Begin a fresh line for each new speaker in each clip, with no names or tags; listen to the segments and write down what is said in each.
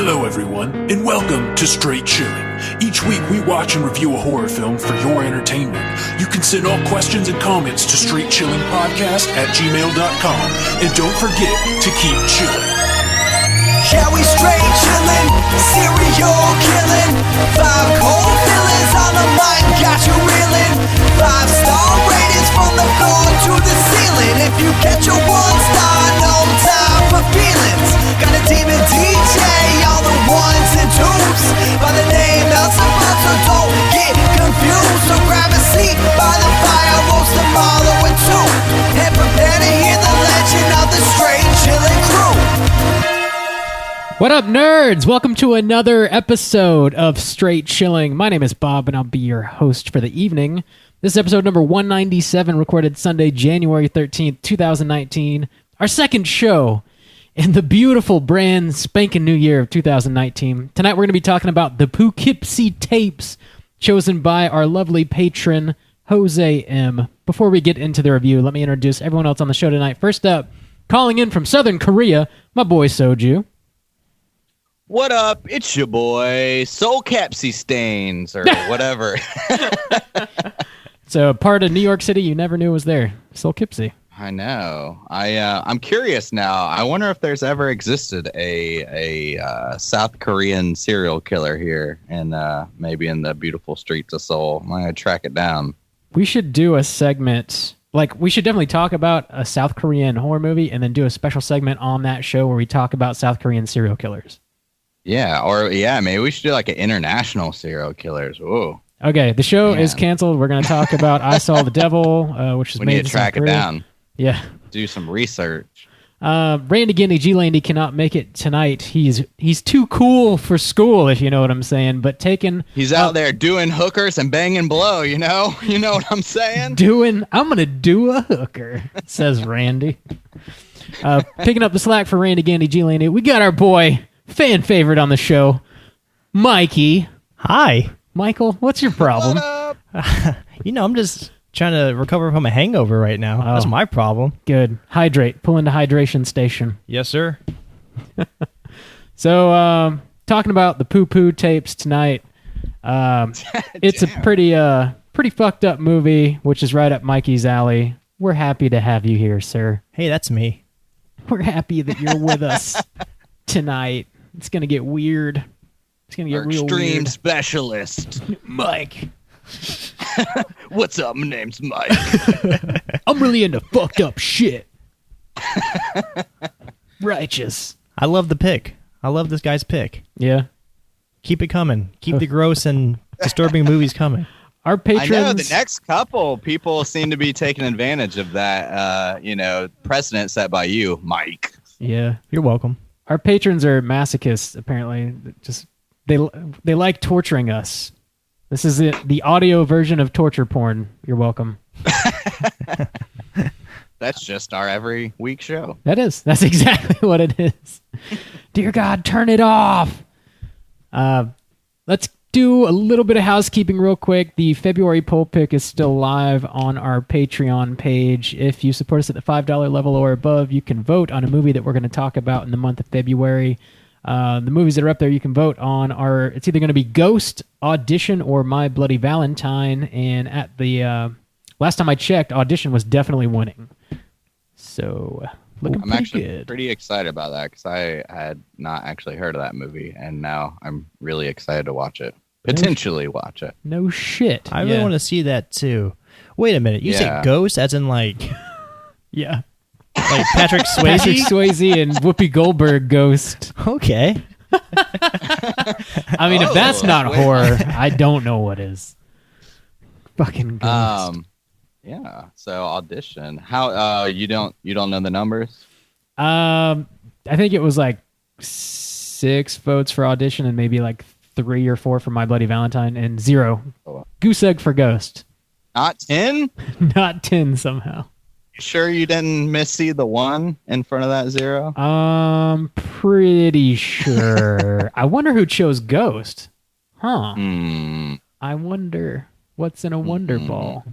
Hello everyone, and welcome to Straight Chilling. Each week we watch and review a horror film for your entertainment. You can send all questions and comments to straightchillingpodcast@gmail.com, and don't forget to keep chilling.
Yeah, we straight chillin', serial killing. 5 cold villains on the mic, got you reeling. 5-star ratings from the floor to the ceiling. If you get your 1 star, no time for feelings. Got a demon DJ, all the 1s and 2s. By the name El Sabot, so don't get confused. So grab a seat by the fire, roast them all with 2. And prepare to hear the legend of the Straight Chillin' crew.
What up, nerds? Welcome to another episode of Straight Chilling. My name is Bob, and I'll be your host for the evening. This is episode number 197, recorded Sunday, January 13th, 2019. Our second show in the beautiful, brand spanking new year of 2019. Tonight, we're going to be talking about the Poughkeepsie Tapes, chosen by our lovely patron, Jose M. Before we get into the review, let me introduce everyone else on the show tonight. First up, calling in from Southern Korea, my boy Soju.
What up? It's your boy, Soul Capsy Stains, or whatever.
So, part of New York City you never knew was there. Poughkeepsie.
I know. I'm curious now. I wonder if there's ever existed a South Korean serial killer here, and maybe in the beautiful streets of Seoul. I'm going to track it down.
We should do a segment. We should definitely talk about a South Korean horror movie, and then do a special segment on that show where we talk about South Korean serial killers.
Yeah, maybe we should do like an international serial killers. Whoa.
Okay, the show is canceled. We're going to talk about I Saw the Devil, which is
we
made
need to track it down.
Yeah.
Do some research.
Randy Guinea, G-Landy cannot make it tonight. He's too cool for school, if you know what I'm saying. But
he's out there doing hookers and banging blow, you know? You know what I'm saying?
I'm going to do a hooker, says Randy. Picking up the slack for Randy Guinea, G-Landy, we got our boy, fan favorite on the show, Mikey.
Hi.
Michael, what's your problem?
What up?
I'm just trying to recover from a hangover right now.
Oh.
That's my problem.
Good. Hydrate. Pull into hydration station.
Yes, sir.
So, talking about the Poo Tapes tonight. It's a pretty fucked up movie, which is right up Mikey's alley. We're happy to have you here, sir.
Hey, that's me.
We're happy that you're with us tonight. It's going to get weird. It's going to get real weird.
Extreme specialist,
Mike.
What's up? My name's Mike.
I'm really into fucked up shit. Righteous.
I love the pick. I love this guy's pick.
Yeah.
Keep it coming. Keep the gross and disturbing movies coming.
Our patrons...
I know the next couple people seem to be taking advantage of that, precedent set by you, Mike.
Yeah.
You're welcome.
Our patrons are masochists, apparently. Just they like torturing us. This is the audio version of torture porn. You're welcome.
That's just our every week show.
That is. That's exactly what it is. Dear God, turn it off. Let's do a little bit of housekeeping real quick. The February poll pick is still live on our Patreon page. If you support us at the $5 level or above, you can vote on a movie that we're going to talk about in the month of February. The movies that are up there you can vote on are, it's either going to be Ghost, Audition, or My Bloody Valentine. And at the last time I checked, Audition was definitely winning. So, looking
I'm actually
good.
Pretty excited about that because I had not actually heard of that movie, and now I'm really excited to watch it. Potentially watch it.
No shit.
I really want to see that too. Wait a minute. You say ghost as in
yeah.
Like Patrick Swayze?
Patrick Swayze and Whoopi Goldberg Ghost.
Okay.
I mean, if that's not horror, I don't know what is. Fucking Ghost.
Yeah. So Audition. How you don't know the numbers?
I think it was like 6 votes for Audition and maybe like 3 or 4 for My Bloody Valentine and 0 goose egg for Ghost.
Not 10?
Not 10 somehow.
Sure you didn't missee the 1 in front of that 0?
Pretty sure. I wonder who chose Ghost. Huh. I wonder what's in a Wonder Ball.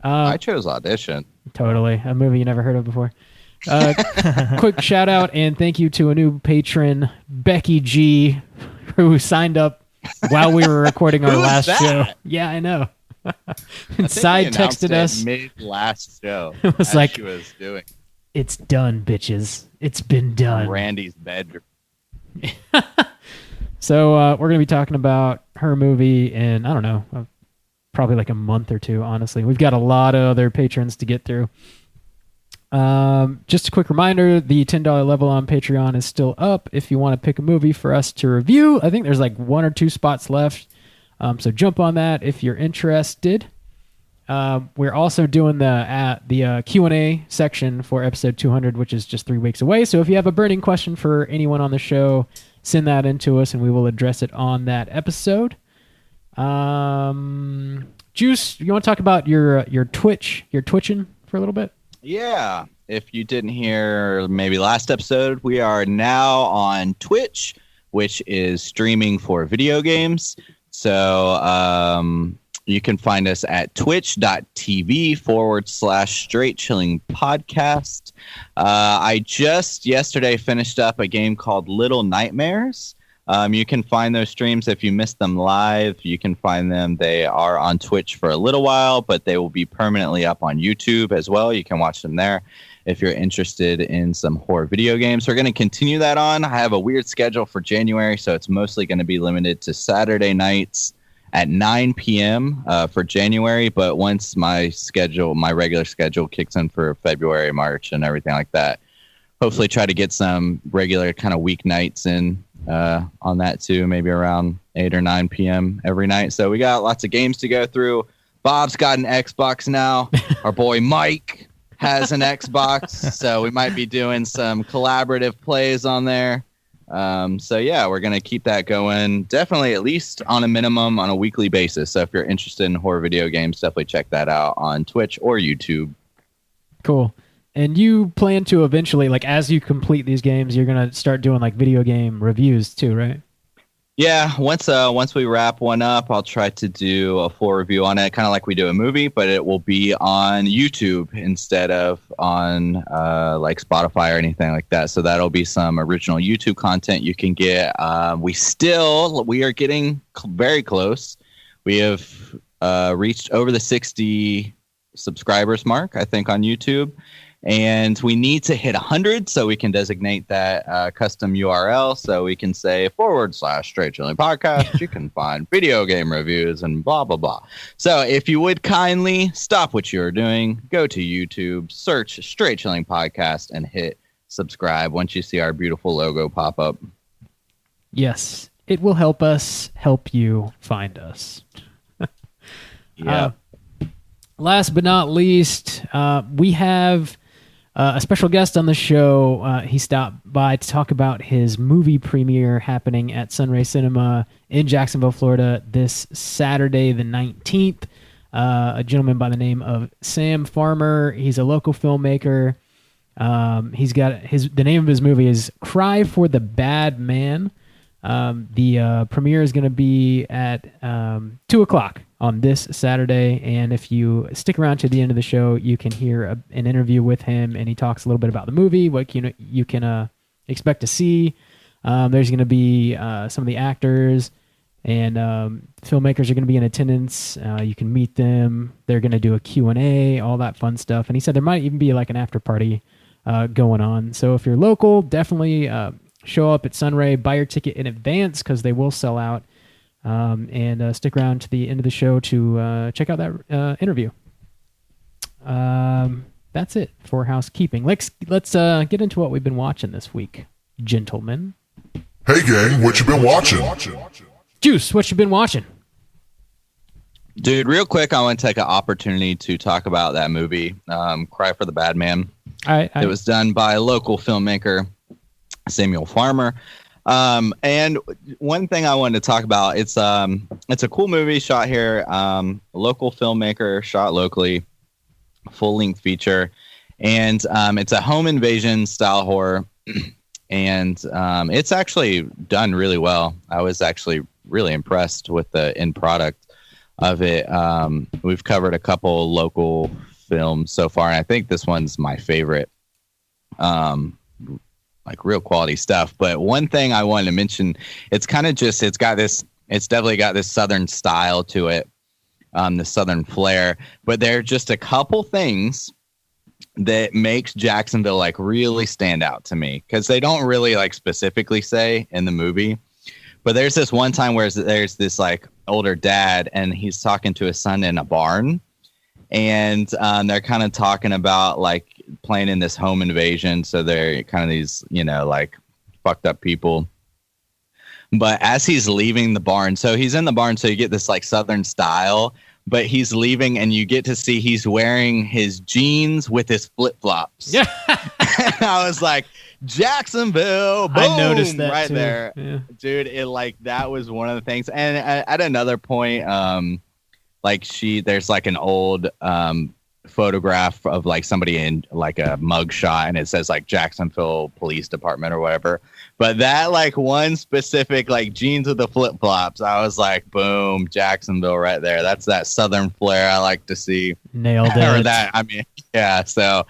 I chose Audition.
Totally. A movie you never heard of before. Quick shout out and thank you to a new patron, Becky G, who signed up while we were recording our
Who is
last
that?
show. Yeah, I know. And
I think
Side
we announced
texted
it
us.
mid last show.
It was
as
like-
she was doing
It's done, bitches. It's been done.
Randy's bedroom.
So we're going to be talking about her movie in, I don't know, probably like a month or two, honestly. We've got a lot of other patrons to get through. Just a quick reminder, the $10 level on Patreon is still up if you want to pick a movie for us to review. I think there's like 1 or 2 spots left, so jump on that if you're interested. We're also doing the Q&A section for episode 200, which is just 3 weeks away. So if you have a burning question for anyone on the show, send that in to us and we will address it on that episode. Juice, you want to talk about your twitching for a little bit?
Yeah. If you didn't hear maybe last episode, we are now on Twitch, which is streaming for video games. So you can find us at twitch.tv/Straight Chilling Podcast. I just yesterday finished up a game called Little Nightmares. You can find those streams if you missed them live. You can find them. They are on Twitch for a little while, but they will be permanently up on YouTube as well. You can watch them there if you're interested in some horror video games. We're going to continue that on. I have a weird schedule for January, so it's mostly going to be limited to Saturday nights at 9 p.m. For January. But once my regular schedule kicks in for February, March, and everything like that, hopefully try to get some regular kind of weeknights in on that too, maybe around 8 or 9 p.m. every night. So we got lots of games to go through. Bob's got an Xbox now. Our boy Mike has an Xbox, so we might be doing some collaborative plays on there. So yeah, we're going to keep that going, definitely at least on a minimum on a weekly basis. So if you're interested in horror video games, definitely check that out on Twitch or YouTube.
Cool. And you plan to eventually, like, as you complete these games, you're going to start doing, like, video game reviews too, right?
Yeah, once we wrap one up, I'll try to do a full review on it, kind of like we do a movie, but it will be on YouTube instead of on like Spotify or anything like that. So that'll be some original YouTube content you can get. We are getting very close. We have reached over the 60 subscribers mark, I think, on YouTube. And we need to hit 100 so we can designate that custom URL. So we can say /Straight Chilling Podcast. You can find video game reviews and blah, blah, blah. So if you would kindly stop what you're doing, go to YouTube, search Straight Chilling Podcast, and hit subscribe once you see our beautiful logo pop up.
Yes. It will help us help you find us.
Yeah.
Last but not least, we have a special guest on the show. He stopped by to talk about his movie premiere happening at Sunray Cinema in Jacksonville, Florida this Saturday the 19th. A gentleman by the name of Sam Farmer. He's a local filmmaker. He's got the name of his movie is Cry for the Bad Man. The premiere is going to be at 2:00 on this Saturday, and if you stick around to the end of the show, you can hear an interview with him, and he talks a little bit about the movie, what you can expect to see. There's going to be some of the actors and filmmakers are going to be in attendance. You can meet them. They're going to do a Q&A, all that fun stuff. And he said there might even be like an after party going on. So if you're local, definitely show up at Sunray, buy your ticket in advance because they will sell out. And stick around to the end of the show to check out that interview. That's it for housekeeping. Let's get into what we've been watching this week, gentlemen.
Hey gang, what you been watching?
Juice, what you been watching?
Dude, real quick, I want to take an opportunity to talk about that movie, Cry for the Bad Man. It was done by a local filmmaker, Samuel Farmer. And one thing I wanted to talk about, it's a cool movie shot here, local filmmaker, shot locally, full-length feature, and it's a home invasion style horror, and it's actually done really well. I was actually really impressed with the end product of it. We've covered a couple local films so far, and I think this one's my favorite. like real quality stuff. But one thing I wanted to mention, it's definitely got this Southern style to it, the Southern flair. But there are just a couple things that makes Jacksonville like really stand out to me, because they don't really like specifically say in the movie. But there's this one time where there's this like older dad, and he's talking to his son in a barn, and they're kind of talking about like playing in this home invasion. So they're kind of these, like fucked up people. But as he's leaving the barn, so he's in the barn, so you get this like Southern style, but he's leaving and you get to see he's wearing his jeans with his flip-flops. Yeah. And I was like, Jacksonville, boom,
I noticed that
right
too.
there.
Yeah.
Dude, that was one of the things. And at another point, there's like an old photograph of like somebody in like a mug shot, and it says like Jacksonville Police Department or whatever. But that like one specific like jeans with the flip flops, I was like, boom, Jacksonville right there. That's that Southern flair I like to see.
Nailed it.
Or that, I mean, yeah. So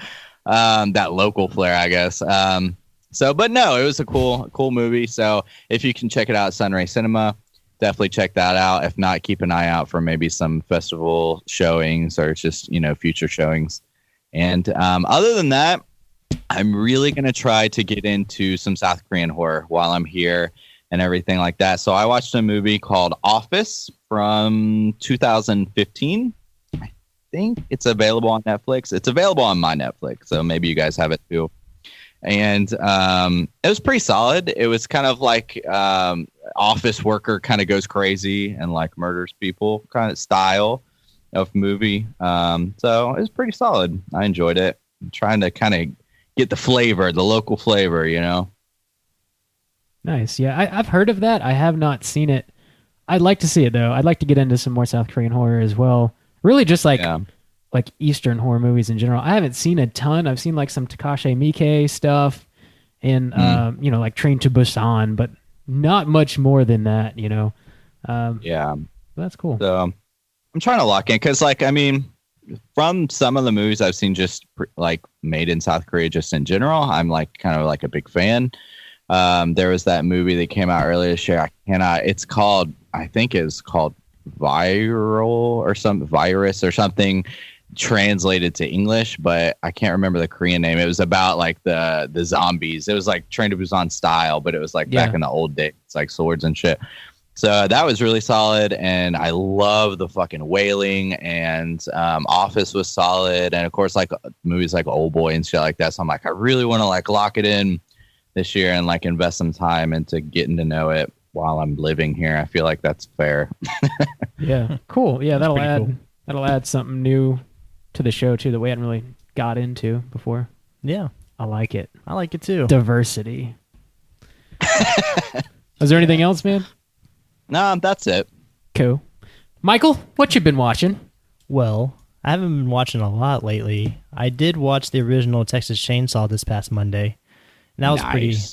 that local flair, I guess. But no, it was a cool movie. So if you can check it out at Sunray Cinema, definitely check that out. If not, keep an eye out for maybe some festival showings or just, future showings. And other than that, I'm really going to try to get into some South Korean horror while I'm here and everything like that. So I watched a movie called Office from 2015. I think it's available on Netflix. It's available on my Netflix, so maybe you guys have it too. And it was pretty solid. It was kind of like office worker kind of goes crazy and like murders people kind of style of movie. So it was pretty solid. I enjoyed it. I'm trying to kind of get the local flavor,
Nice. Yeah, I've heard of that. I have not seen it. I'd like to see it though. I'd like to get into some more South Korean horror as well. Really just like Eastern horror movies in general. I haven't seen a ton. I've seen like some Takashi Miike stuff and like Train to Busan, but not much more than that, That's cool.
So I'm trying to lock in because from some of the movies I've seen just like made in South Korea just in general, I'm like kind of like a big fan. There was that movie that came out earlier this year. I think it's called Viral or some Virus or something translated to English, but I can't remember the Korean name. It was about like the zombies. It was like Train to Busan style, but it was like back in the old days, like swords and shit. So that was really solid, and I love the fucking Wailing, and Office was solid, and of course like movies like Old Boy and shit like that. So I'm like, I really want to like lock it in this year and like invest some time into getting to know it while I'm living here. I feel like that's fair.
Yeah, cool. Yeah, that'll add something new to the show too that we hadn't really got into before.
Yeah,
I like it.
I like it too.
Diversity. Is there anything else, man?
No, that's it.
Cool. Michael, what you been watching?
Well, I haven't been watching a lot lately. I did watch the original Texas Chainsaw this past Monday, and that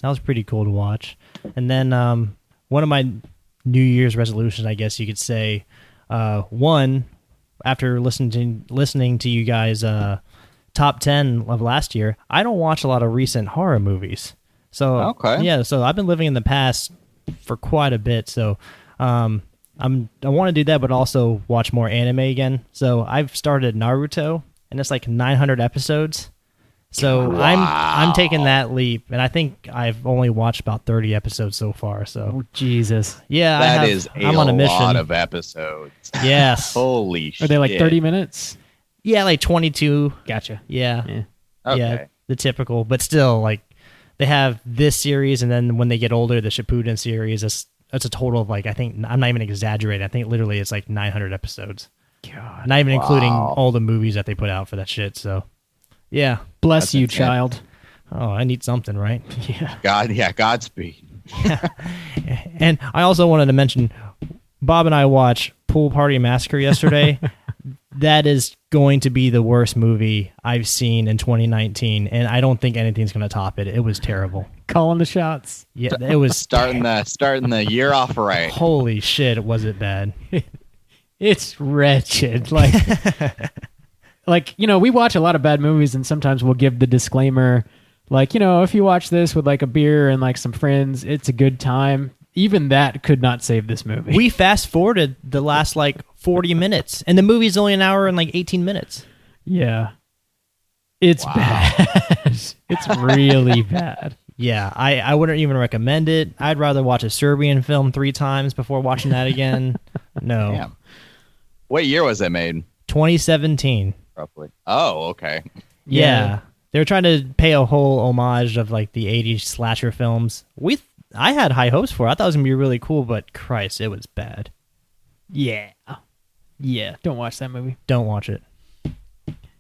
was pretty cool to watch. And then one of my New Year's resolutions, I guess you could say, one, after listening to you guys top 10 of last year, I don't watch a lot of recent horror movies. So so I've been living in the past for quite a bit. So I want to do that, but also watch more anime again. So I've started Naruto, and it's like 900 episodes. So I'm taking that leap, and I think I've only watched about 30 episodes so far. So
Jesus,
yeah,
I'm on a mission. Lot of episodes.
Yes,
holy shit.
Are they like 30 minutes?
Yeah, like 22.
Gotcha.
Yeah.
Okay.
Yeah, the typical, but still, like they have this series, and then when they get older, the Shippuden series. It's a total of like, I think, I'm not even exaggerating, I think literally it's like 900 episodes.
God,
not even including all the movies that they put out for that shit. So yeah,
bless you, child.
Oh, I need something, right?
Yeah. Godspeed.
Yeah. And I also wanted to mention, Bob and I watched Pool Party Massacre yesterday. That is going to be the worst movie I've seen in 2019, and I don't think anything's going to top it. It was terrible.
Calling the shots.
Yeah, it was
starting the year off right.
Holy shit, was it bad?
It's wretched. Like, we watch a lot of bad movies, and sometimes we'll give the disclaimer, Like, if you watch this with like a beer and like some friends, it's a good time. Even that could not save this movie.
We fast forwarded the last like 40 minutes, and the movie's only an hour and like 18 minutes.
Yeah. It's bad. It's really bad.
Yeah, I wouldn't even recommend it. I'd rather watch a Serbian film 3 times before watching that again. No.
Damn. What year was it made?
2017.
Roughly. Oh, okay.
Yeah. They were trying to pay a whole homage of like the 80s slasher films. I had high hopes for it. I thought it was going to be really cool, but Christ, it was bad.
Yeah. Yeah. Don't watch that movie.
Don't watch it.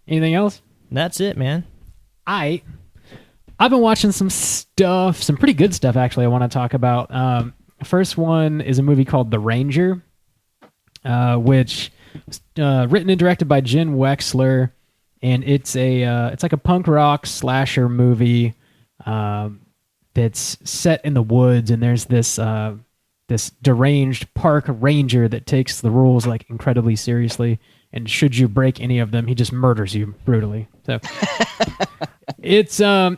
Anything else?
That's it, man.
I've been watching some stuff, some pretty good stuff actually I want to talk about. First one is a movie called The Ranger, which was written and directed by Jen Wexler, and it's like a punk rock slasher movie that's set in the woods, and there's this deranged park ranger that takes the rules like incredibly seriously, and should you break any of them, he just murders you brutally. So it's a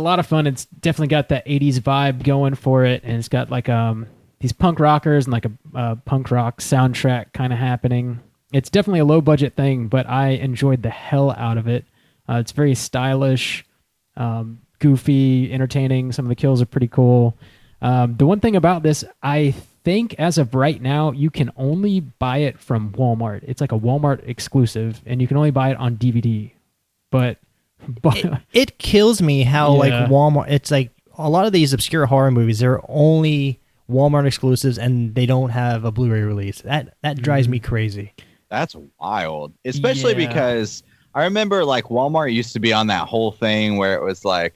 lot of fun. It's definitely got that 80s vibe going for it, and it's got like these punk rockers and like a punk rock soundtrack kind of happening. It's definitely a low budget thing, but I enjoyed the hell out of it. It's very stylish, goofy, entertaining. Some of the kills are pretty cool. The one thing about this, I think as of right now, you can only buy it from Walmart. It's like a Walmart exclusive, and you can only buy it on DVD. But
it kills me how like Walmart, it's like a lot of these obscure horror movies, they're only Walmart exclusives and they don't have a Blu-ray release. That drives me crazy.
That's wild. Especially because I remember like Walmart used to be on that whole thing where it was like,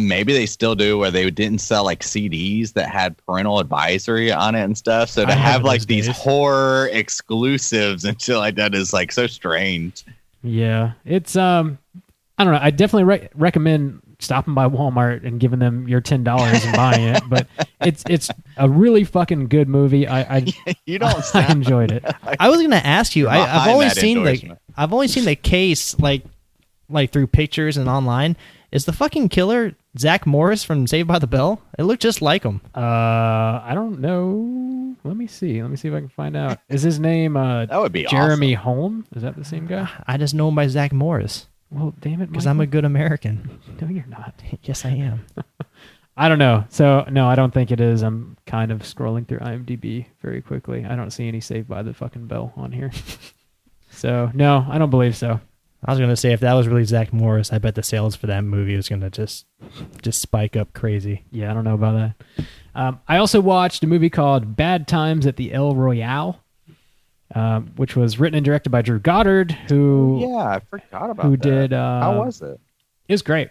maybe they still do, where they didn't sell like CDs that had parental advisory on it and stuff. So to have like these horror exclusives and shit like that is like so strange.
Yeah, it's I don't know. I definitely recommend stopping by Walmart and giving them your $10 and buying it. But it's a really fucking good movie. I enjoyed it.
I was gonna ask you. I've only seen the case like through pictures and online. Is the fucking killer Zach Morris from Saved by the Bell? It looked just like him.
I don't know. Let me see if I can find out. Is his name
that would be
Jeremy
awesome.
Holm? Is that the same guy?
I just know him by Zach Morris.
Well, damn it,
because I'm a good American.
No, you're not.
Yes, I am.
I don't know. So, no, I don't think it is. I'm kind of scrolling through IMDb very quickly. I don't see any Saved by the fucking Bell on here. So, no, I don't believe so.
I was going to say, if that was really Zach Morris, I bet the sales for that movie was going to just spike up crazy.
Yeah, I don't know about that. I also watched a movie called Bad Times at the El Royale, which was written and directed by Drew Goddard, who...
Yeah, I forgot about
who
that.
Did,
how was it?
It was great.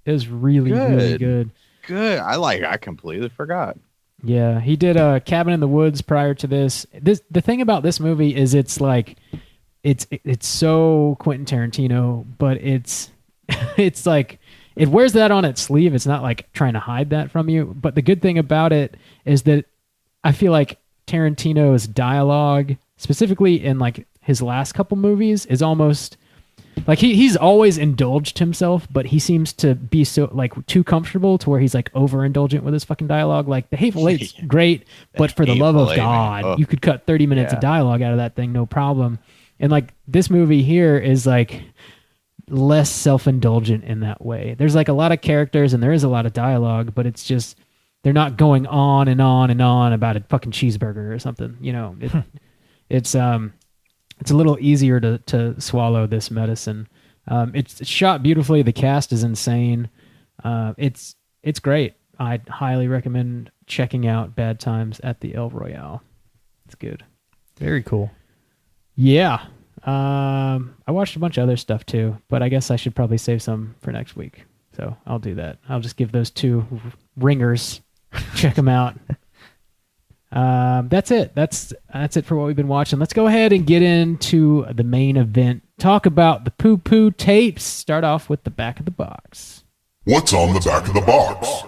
It was really, really good.
Good. I completely forgot.
Yeah, he did Cabin in the Woods prior to this. The thing about this movie is it's like... It's so Quentin Tarantino, but it's like it wears that on its sleeve. It's not like trying to hide that from you. But the good thing about it is that I feel like Tarantino's dialogue, specifically in like his last couple movies, is almost like he's always indulged himself, but he seems to be so like too comfortable to where he's like overindulgent with his fucking dialogue. Like The Hateful Eight's great, but for the love of God, you could cut 30 minutes of dialogue out of that thing, no problem. And like this movie here is like less self-indulgent in that way. There's like a lot of characters and there is a lot of dialogue, but it's just they're not going on and on and on about a fucking cheeseburger or something. You know, it's a little easier to swallow this medicine. It's shot beautifully. The cast is insane. It's great. I'd highly recommend checking out Bad Times at the El Royale. It's good.
Very cool.
Yeah. I watched a bunch of other stuff too, but I guess I should probably save some for next week. So I'll do that. I'll just give those 2 ringers. Check them out. That's it. That's it for what we've been watching. Let's go ahead and get into the main event. Talk about the Poughkeepsie Tapes. Start off with the back of the box.
What's on the back of the box?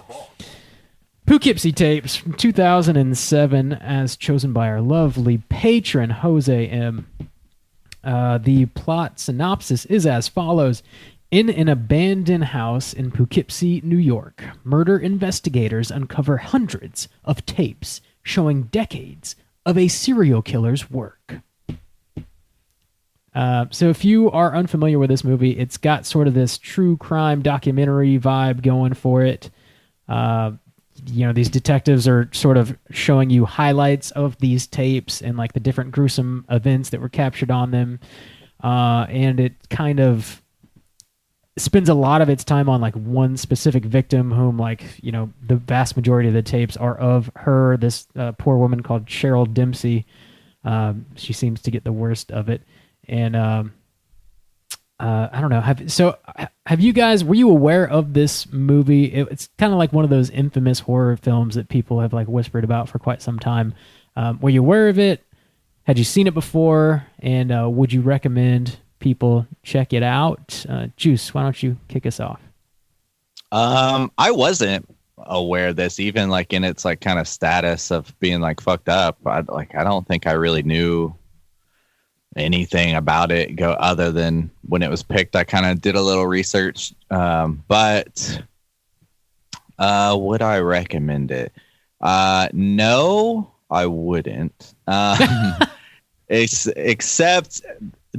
Poughkeepsie Tapes from 2007, as chosen by our lovely patron, Jose M. The plot synopsis is as follows. In an abandoned house in Poughkeepsie, New York, murder investigators uncover hundreds of tapes showing decades of a serial killer's work. So if you are unfamiliar with this movie, it's got sort of this true crime documentary vibe going for it. These detectives are sort of showing you highlights of these tapes and like the different gruesome events that were captured on them. And it kind of spends a lot of its time on like one specific victim whom the vast majority of the tapes are of her, this poor woman called Cheryl Dempsey. She seems to get the worst of it. And I don't know. Have you guys, were you aware of this movie? It's kind of like one of those infamous horror films that people have like whispered about for quite some time. Were you aware of it? Had you seen it before? And would you recommend people check it out? Juice, why don't you kick us off?
I wasn't aware of this, even like in its like kind of status of being like fucked up. I don't think I really knew anything about it other than when it was picked. I kind of did a little research, but would I recommend it? No, I wouldn't. Except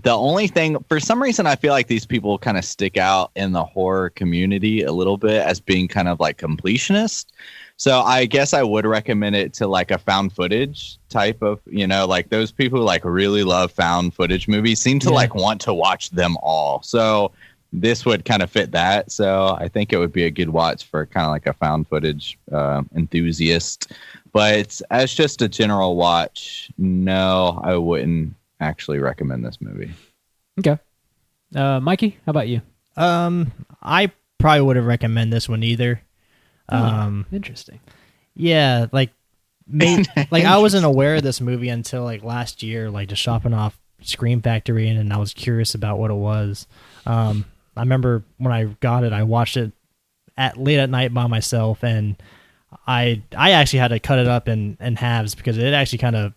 the only thing, for some reason, I feel like these people kind of stick out in the horror community a little bit as being kind of like completionist. So I guess I would recommend it to like a found footage type of, like those people who like really love found footage movies seem to like want to watch them all. So this would kind of fit that. So I think it would be a good watch for kind of like a found footage enthusiast. But as just a general watch, no, I wouldn't actually recommend this movie.
Okay. Mikey, how about you?
I probably wouldn't recommend this one either.
Interesting.
Yeah, like I wasn't aware of this movie until like last year, like just shopping off Scream Factory, and I was curious about what it was. I remember when I got it, I watched it late at night by myself, and I actually had to cut it up in halves because it actually kind of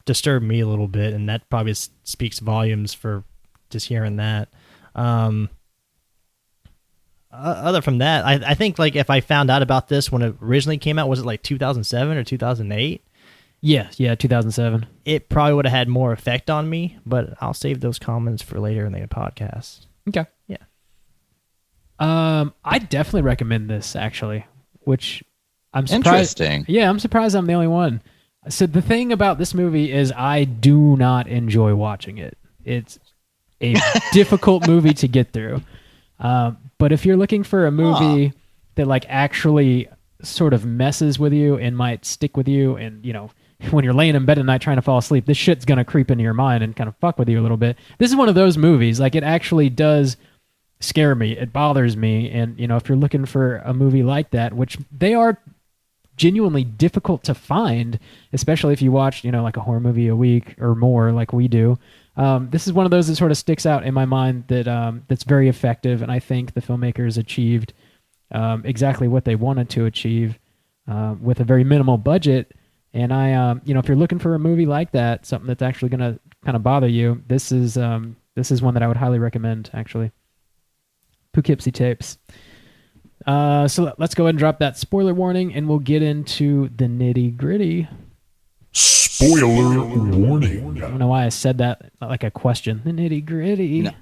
disturbed me a little bit, and that probably speaks volumes for just hearing that. Other from that, I think like if I found out about this when it originally came out, was it like 2007 or 2008?
Yeah, 2007.
It probably would have had more effect on me, but I'll save those comments for later in the podcast.
Okay.
Yeah.
I definitely recommend this actually, which I'm surprised.
Interesting.
Yeah, I'm surprised I'm the only one. So the thing about this movie is I do not enjoy watching it. It's a difficult movie to get through. But if you're looking for a movie that like actually sort of messes with you and might stick with you, and when you're laying in bed at night trying to fall asleep, this shit's gonna creep into your mind and kind of fuck with you a little bit. This is one of those movies. Like, it actually does scare me. It bothers me. And if you're looking for a movie like that, which they are genuinely difficult to find, especially if you watch like a horror movie a week or more like we do. This is one of those that sort of sticks out in my mind that that's very effective, and I think the filmmakers achieved exactly what they wanted to achieve with a very minimal budget. And if you're looking for a movie like that, something that's actually going to kind of bother you, this is one that I would highly recommend. Actually, Poughkeepsie Tapes. So let's go ahead and drop that spoiler warning, and we'll get into the nitty gritty.
Spoiler warning.
I don't know why I said that like a question. The nitty gritty.
No.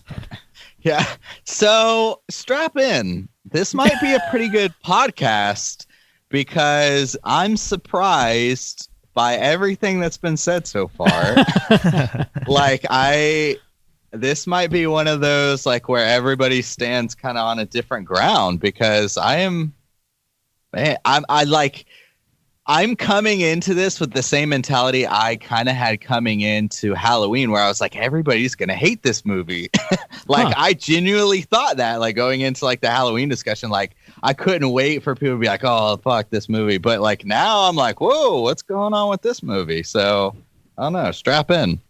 Yeah. So strap in. This might be a pretty good podcast because I'm surprised by everything that's been said so far. This might be one of those like where everybody stands kind of on a different ground, because I'm coming into this with the same mentality I kind of had coming into Halloween, where I was like, everybody's going to hate this movie. I genuinely thought that, like, going into like the Halloween discussion, like I couldn't wait for people to be like, oh, fuck this movie. But like now I'm like, whoa, what's going on with this movie? So I don't know, strap in.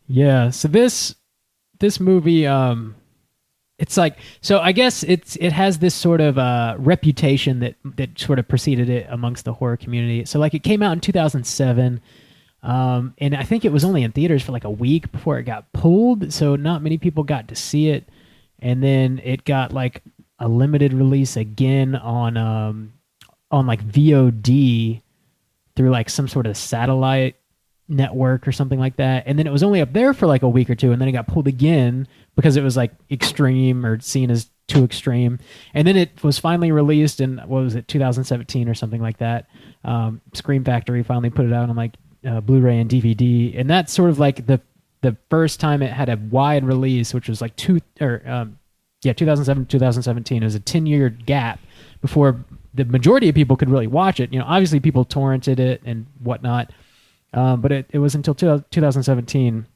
Yeah. So this movie, it's like, so I guess it has this sort of reputation that sort of preceded it amongst the horror community. So like, it came out in 2007, and I think it was only in theaters for like a week before it got pulled. So not many people got to see it. and then it got like a limited release again on like VOD through like some sort of satellite network or something like that. And then it was only up there for like a week or two, and then it got pulled again because it was like extreme or seen as too extreme. And then it was finally released in, what was it, 2017 or something like that. Scream Factory finally put it out on like Blu-ray and DVD, and that's sort of like the first time it had a wide release, which was like 2007 2017. It was a 10-year gap before the majority of people could really watch it. You know, obviously people torrented it and whatnot, but it was until 2017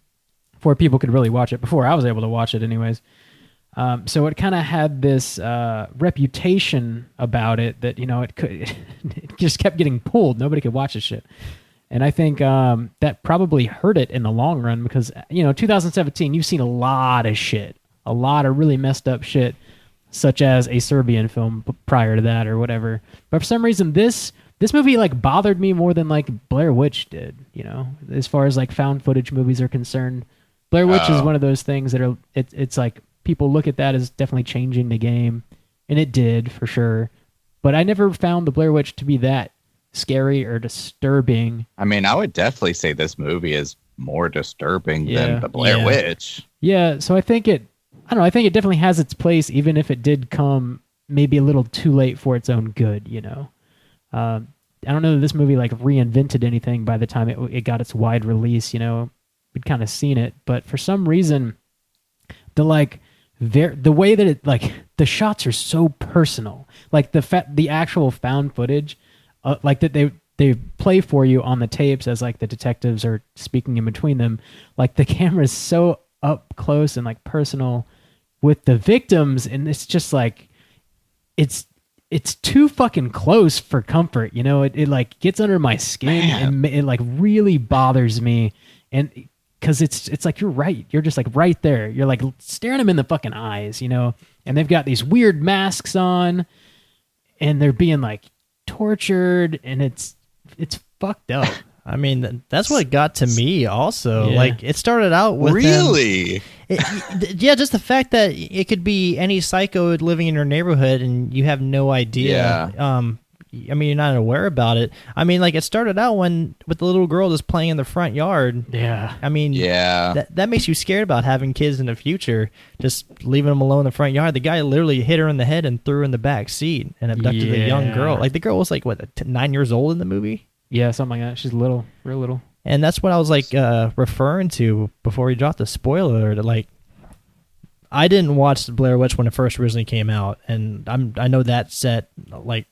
before people could really watch it, before I was able to watch it anyways. So it kind of had this reputation about it that, you know, it just kept getting pulled. Nobody could watch this shit. And I think that probably hurt it in the long run because, you know, 2017, you've seen a lot of shit, a lot of really messed up shit, such as a Serbian film prior to that or whatever. But for some reason, this movie like bothered me more than like Blair Witch did, you know, as far as like found footage movies are concerned. Blair Witch is one of those things that are, it's like people look at that as definitely changing the game, and it did for sure. But I never found the Blair Witch to be that scary or disturbing.
I mean, I would definitely say this movie is more disturbing than the Blair Witch.
Yeah, so I think it definitely has its place, even if it did come maybe a little too late for its own good, you know. I don't know that this movie like reinvented anything by the time it got its wide release, you know. We'd kind of seen it, but for some reason, the way that it, like, the shots are so personal, like the actual found footage, like that they play for you on the tapes as like the detectives are speaking in between them, like the camera is so up close and like personal with the victims, and it's just like it's too fucking close for comfort, you know. It like gets under my skin, and it like really bothers me, and because it's like you're just like right there, you're like staring them in the fucking eyes, you know, and they've got these weird masks on, and they're being like tortured, and it's fucked up.
I mean, that's what got to me also.
Yeah.
Like, it started out with
Really?
yeah, just the fact that it could be any psycho living in your neighborhood and you have no idea.
Yeah.
I mean, you're not aware about it. I mean, like, it started out with the little girl just playing in the front yard.
Yeah.
I mean, that makes you scared about having kids in the future, just leaving them alone in the front yard. The guy literally hit her in the head and threw her in the back seat and abducted a young girl. Like, the girl was like, 9 years old in the movie?
Yeah, something like that. She's little, real little.
And that's what I was like referring to before we dropped the spoiler. Like, I didn't watch the Blair Witch when it first originally came out, and I know that set like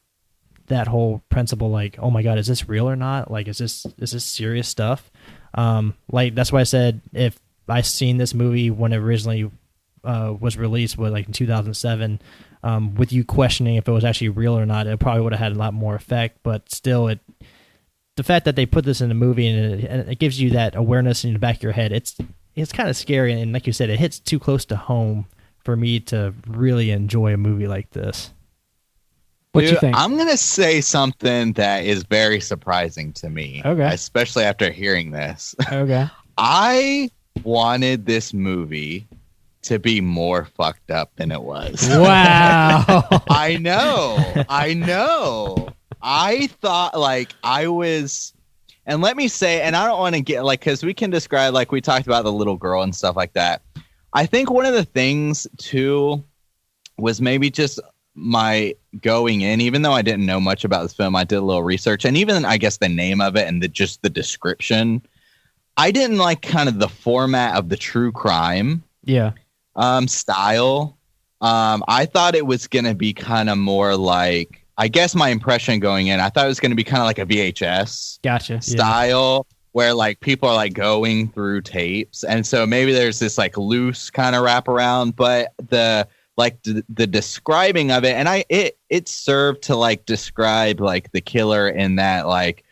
that whole principle. Like, oh my god, is this real or not? Like, is this serious stuff? Like, that's why I said if I seen this movie when it originally was released, like in 2007, with you questioning if it was actually real or not, it probably would have had a lot more effect. But still, the fact that they put this in a movie and it gives you that awareness in the back of your head, it's kind of scary. And like you said, it hits too close to home for me to really enjoy a movie like this.
What do you think?
I'm going to say something that is very surprising to me.
Okay.
Especially after hearing this.
Okay.
I wanted this movie to be more fucked up than it was.
Wow.
I know. I thought like I was, and let me say, and I don't want to get like, because we can describe, like we talked about the little girl and stuff like that. I think one of the things too was maybe just my going in, even though I didn't know much about this film, I did a little research, and even I guess the name of it and just the description, I didn't like kind of the format of the true crime style. I thought it was going to be kind of more like, I guess my impression going in, I thought it was going to be kind of like a VHS style where like people are like going through tapes. And so maybe there's this like loose kind of wraparound, but the describing of it, and it served to like describe like the killer in that like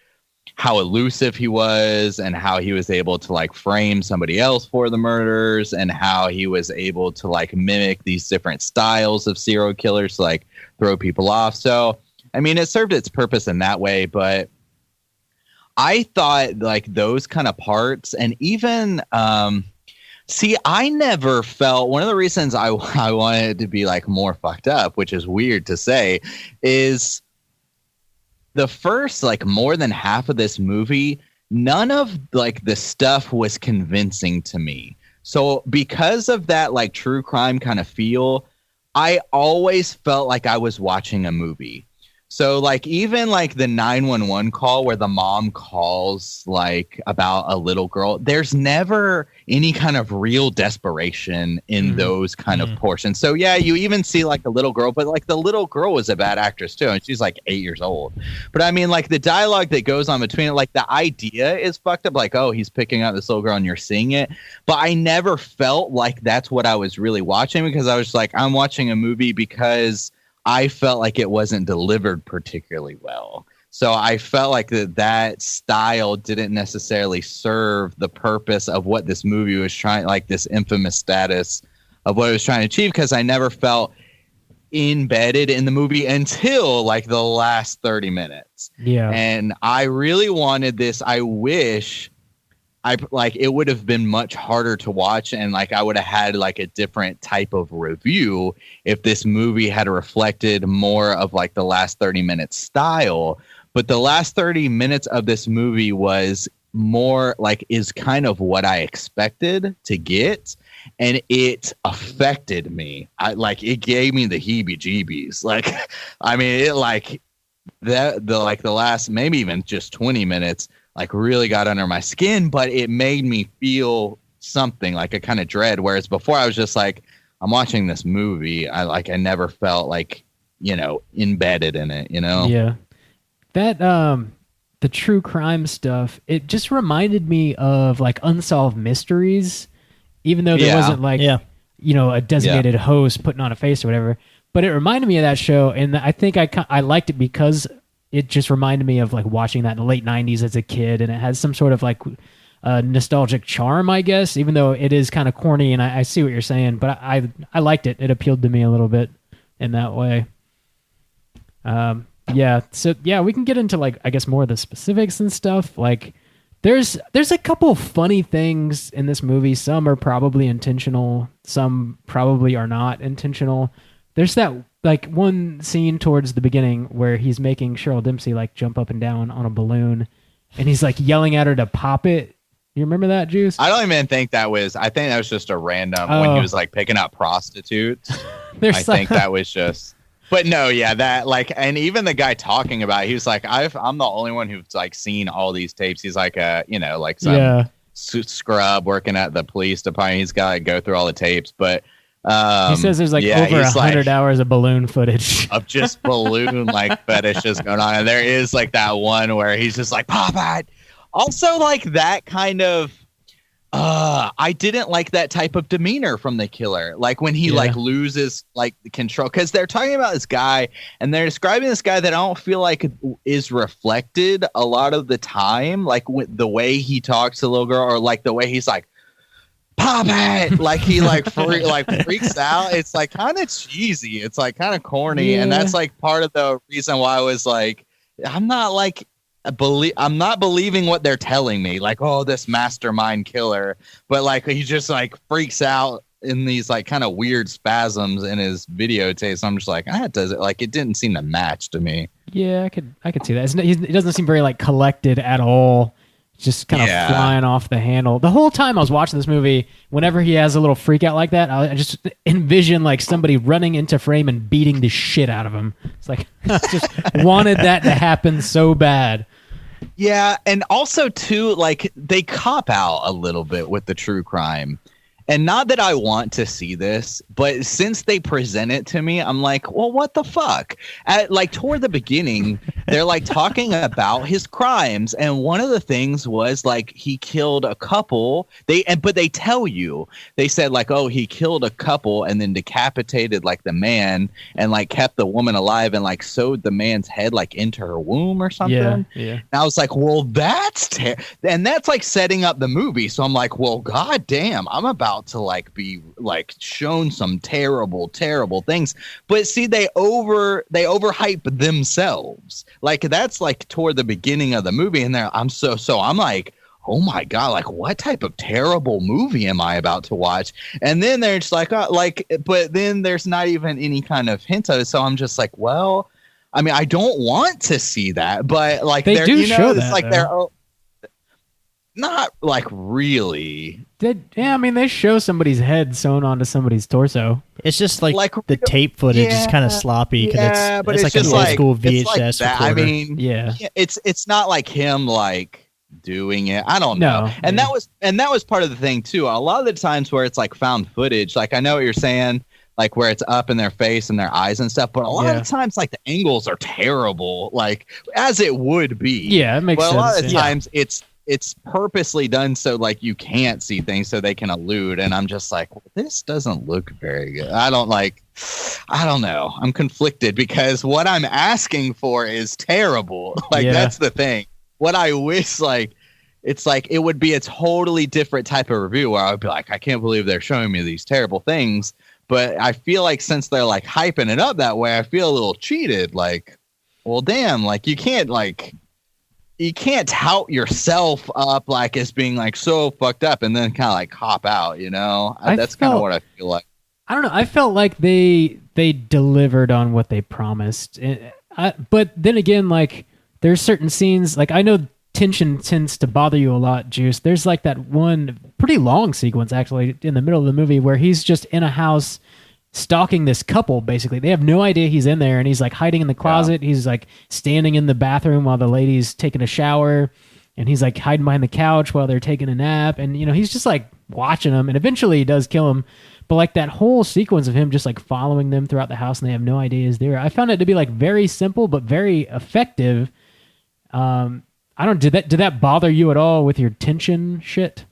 how elusive he was and how he was able to like frame somebody else for the murders and how he was able to like mimic these different styles of serial killers to like throw people off. So, I mean, it served its purpose in that way, but I thought like those kind of parts, and even See, I never felt, one of the reasons I wanted it to be like more fucked up, which is weird to say, is the first like more than half of this movie, none of like the stuff was convincing to me. So because of that like true crime kind of feel, I always felt like I was watching a movie. So like even like the 911 call where the mom calls like about a little girl, there's never any kind of real desperation in those kind of portions. So yeah, you even see like a little girl, but like the little girl was a bad actress too, and she's like 8 years old. But I mean like the dialogue that goes on between it, like the idea is fucked up, like, oh, he's picking up this little girl and you're seeing it. But I never felt like that's what I was really watching, because I was like, I'm watching a movie because I felt like it wasn't delivered particularly well. So I felt like that style didn't necessarily serve the purpose of what this movie was trying, like this infamous status of what it was trying to achieve, because I never felt embedded in the movie until like the last 30 minutes.
Yeah.
And I really wanted this. I wish it would have been much harder to watch, and like I would have had like a different type of review if this movie had reflected more of like the last 30 minutes style. But the last 30 minutes of this movie was more like is kind of what I expected to get, and it affected me. It gave me the heebie-jeebies. Like, I mean, it like the last maybe even just 20 minutes like really got under my skin, but it made me feel something like a kind of dread. Whereas before I was just like, I'm watching this movie. I never felt like, embedded in it,
Yeah. That, the true crime stuff, it just reminded me of like Unsolved Mysteries, even though there wasn't like, a designated host putting on a face or whatever, but it reminded me of that show. And I think I liked it because it just reminded me of like watching that in the late 90s as a kid, and it has some sort of like nostalgic charm, I guess, even though it is kind of corny, and I see what you're saying, but I liked it. It appealed to me a little bit in that way. So we can get into like, I guess, more of the specifics and stuff. Like there's a couple funny things in this movie. Some are probably intentional, some probably are not intentional. There's that like one scene towards the beginning where he's making Cheryl Dempsey like jump up and down on a balloon, and he's like yelling at her to pop it. You remember that, Juice?
I don't even think that was. I think that was just a random when he was like picking up prostitutes. I think that was just. But no, yeah, that like, and even the guy talking about it, he was like, I'm the only one who's like seen all these tapes. He's like like some scrub working at the police department. He's got to go through all the tapes, but.
He says there's like over 100 hours of balloon footage
of just balloon like fetishes going on, and there is like that one where he's just like pop it. Also, like that kind of I didn't like that type of demeanor from the killer. Like when he like loses like the control, because they're talking about this guy and they're describing this guy that I don't feel like is reflected a lot of the time, like the way he talks to the little girl, or like the way he's like. Pop it! Like he freaks out. It's like kind of cheesy. It's like kind of corny, and that's like part of the reason why I was like, I'm not believing what they're telling me. Like, oh, this mastermind killer, but like he just like freaks out in these like kind of weird spasms in his videotapes. I'm just like, does it like it didn't seem to match to me.
Yeah, I could see that. He doesn't seem very like collected at all. Just kind of flying off the handle. The whole time I was watching this movie, whenever he has a little freak out like that, I just envision like somebody running into frame and beating the shit out of him. It's like, I just wanted that to happen so bad.
Yeah, and also too, like they cop out a little bit with the true crime. And not that I want to see this, but since they present it to me, I'm like, well, what the fuck? Like toward the beginning, they're like talking about his crimes. And one of the things was like he killed a couple. But they tell you, they said like, oh, he killed a couple and then decapitated like the man and like kept the woman alive and like sewed the man's head like into her womb or something.
Yeah.
And I was like, well, and that's like setting up the movie. So I'm like, well, god damn, I'm about to like be like shown some terrible things, but see they overhype themselves. Like that's like toward the beginning of the movie, and I'm like, oh my God, like what type of terrible movie am I about to watch? And then they're just like, but then there's not even any kind of hint of it. So I'm just like, well, I mean, I don't want to see that, but like
they do show that,
it's like
though.
they're not like really.
They show somebody's head sewn onto somebody's torso.
It's just like the tape footage is kind of sloppy because it's like an old school VHS recorder.
I mean, it's not like him like doing it. I don't know. And that was part of the thing too. A lot of the times where it's like found footage, like I know what you're saying, like where it's up in their face and their eyes and stuff, but a lot of times like the angles are terrible, like as it would be.
Yeah, it makes sense.
But a lot of times it's purposely done so like you can't see things so they can elude, and I'm just like, well, this doesn't look very good. I don't know. I'm conflicted because what I'm asking for is terrible. Like that's the thing. What I wish, like, it's like it would be a totally different type of review where I would be like, I can't believe they're showing me these terrible things. But I feel like since they're like hyping it up that way, I feel a little cheated. Like, well, damn, like you can't tout yourself up like as being like so fucked up and then kind of like hop out, you know? That's kind of what I feel like. I
don't know. I felt like they delivered on what they promised. But then again, like, there's certain scenes, like I know tension tends to bother you a lot, Juice. There's like that one pretty long sequence actually in the middle of the movie where he's just in a house stalking this couple. Basically, they have no idea he's in there, and he's like hiding in the closet. He's like standing in the bathroom while the lady's taking a shower, and he's like hiding behind the couch while they're taking a nap. And he's just like watching them, and eventually he does kill him. But like that whole sequence of him just like following them throughout the house, and they have no idea he's there. I found it to be like very simple but very effective. Did that bother you at all with your tension shit?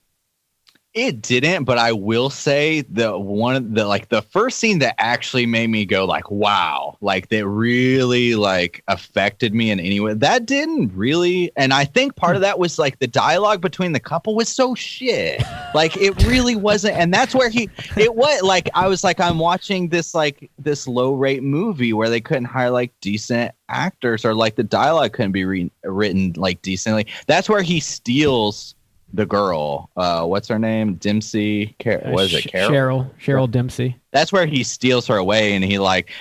It didn't, but I will say the first scene that actually made me go like, wow, like that really like affected me in any way. That didn't really. And I think part of that was like the dialogue between the couple was so shit. Like it really wasn't. And that's where it was like, I was like, I'm watching this low rate movie where they couldn't hire like decent actors or like the dialogue couldn't be written like decently. That's where he steals the girl, what's her name? Dempsey. Was it Carol?
Cheryl Dempsey.
That's where he steals her away, and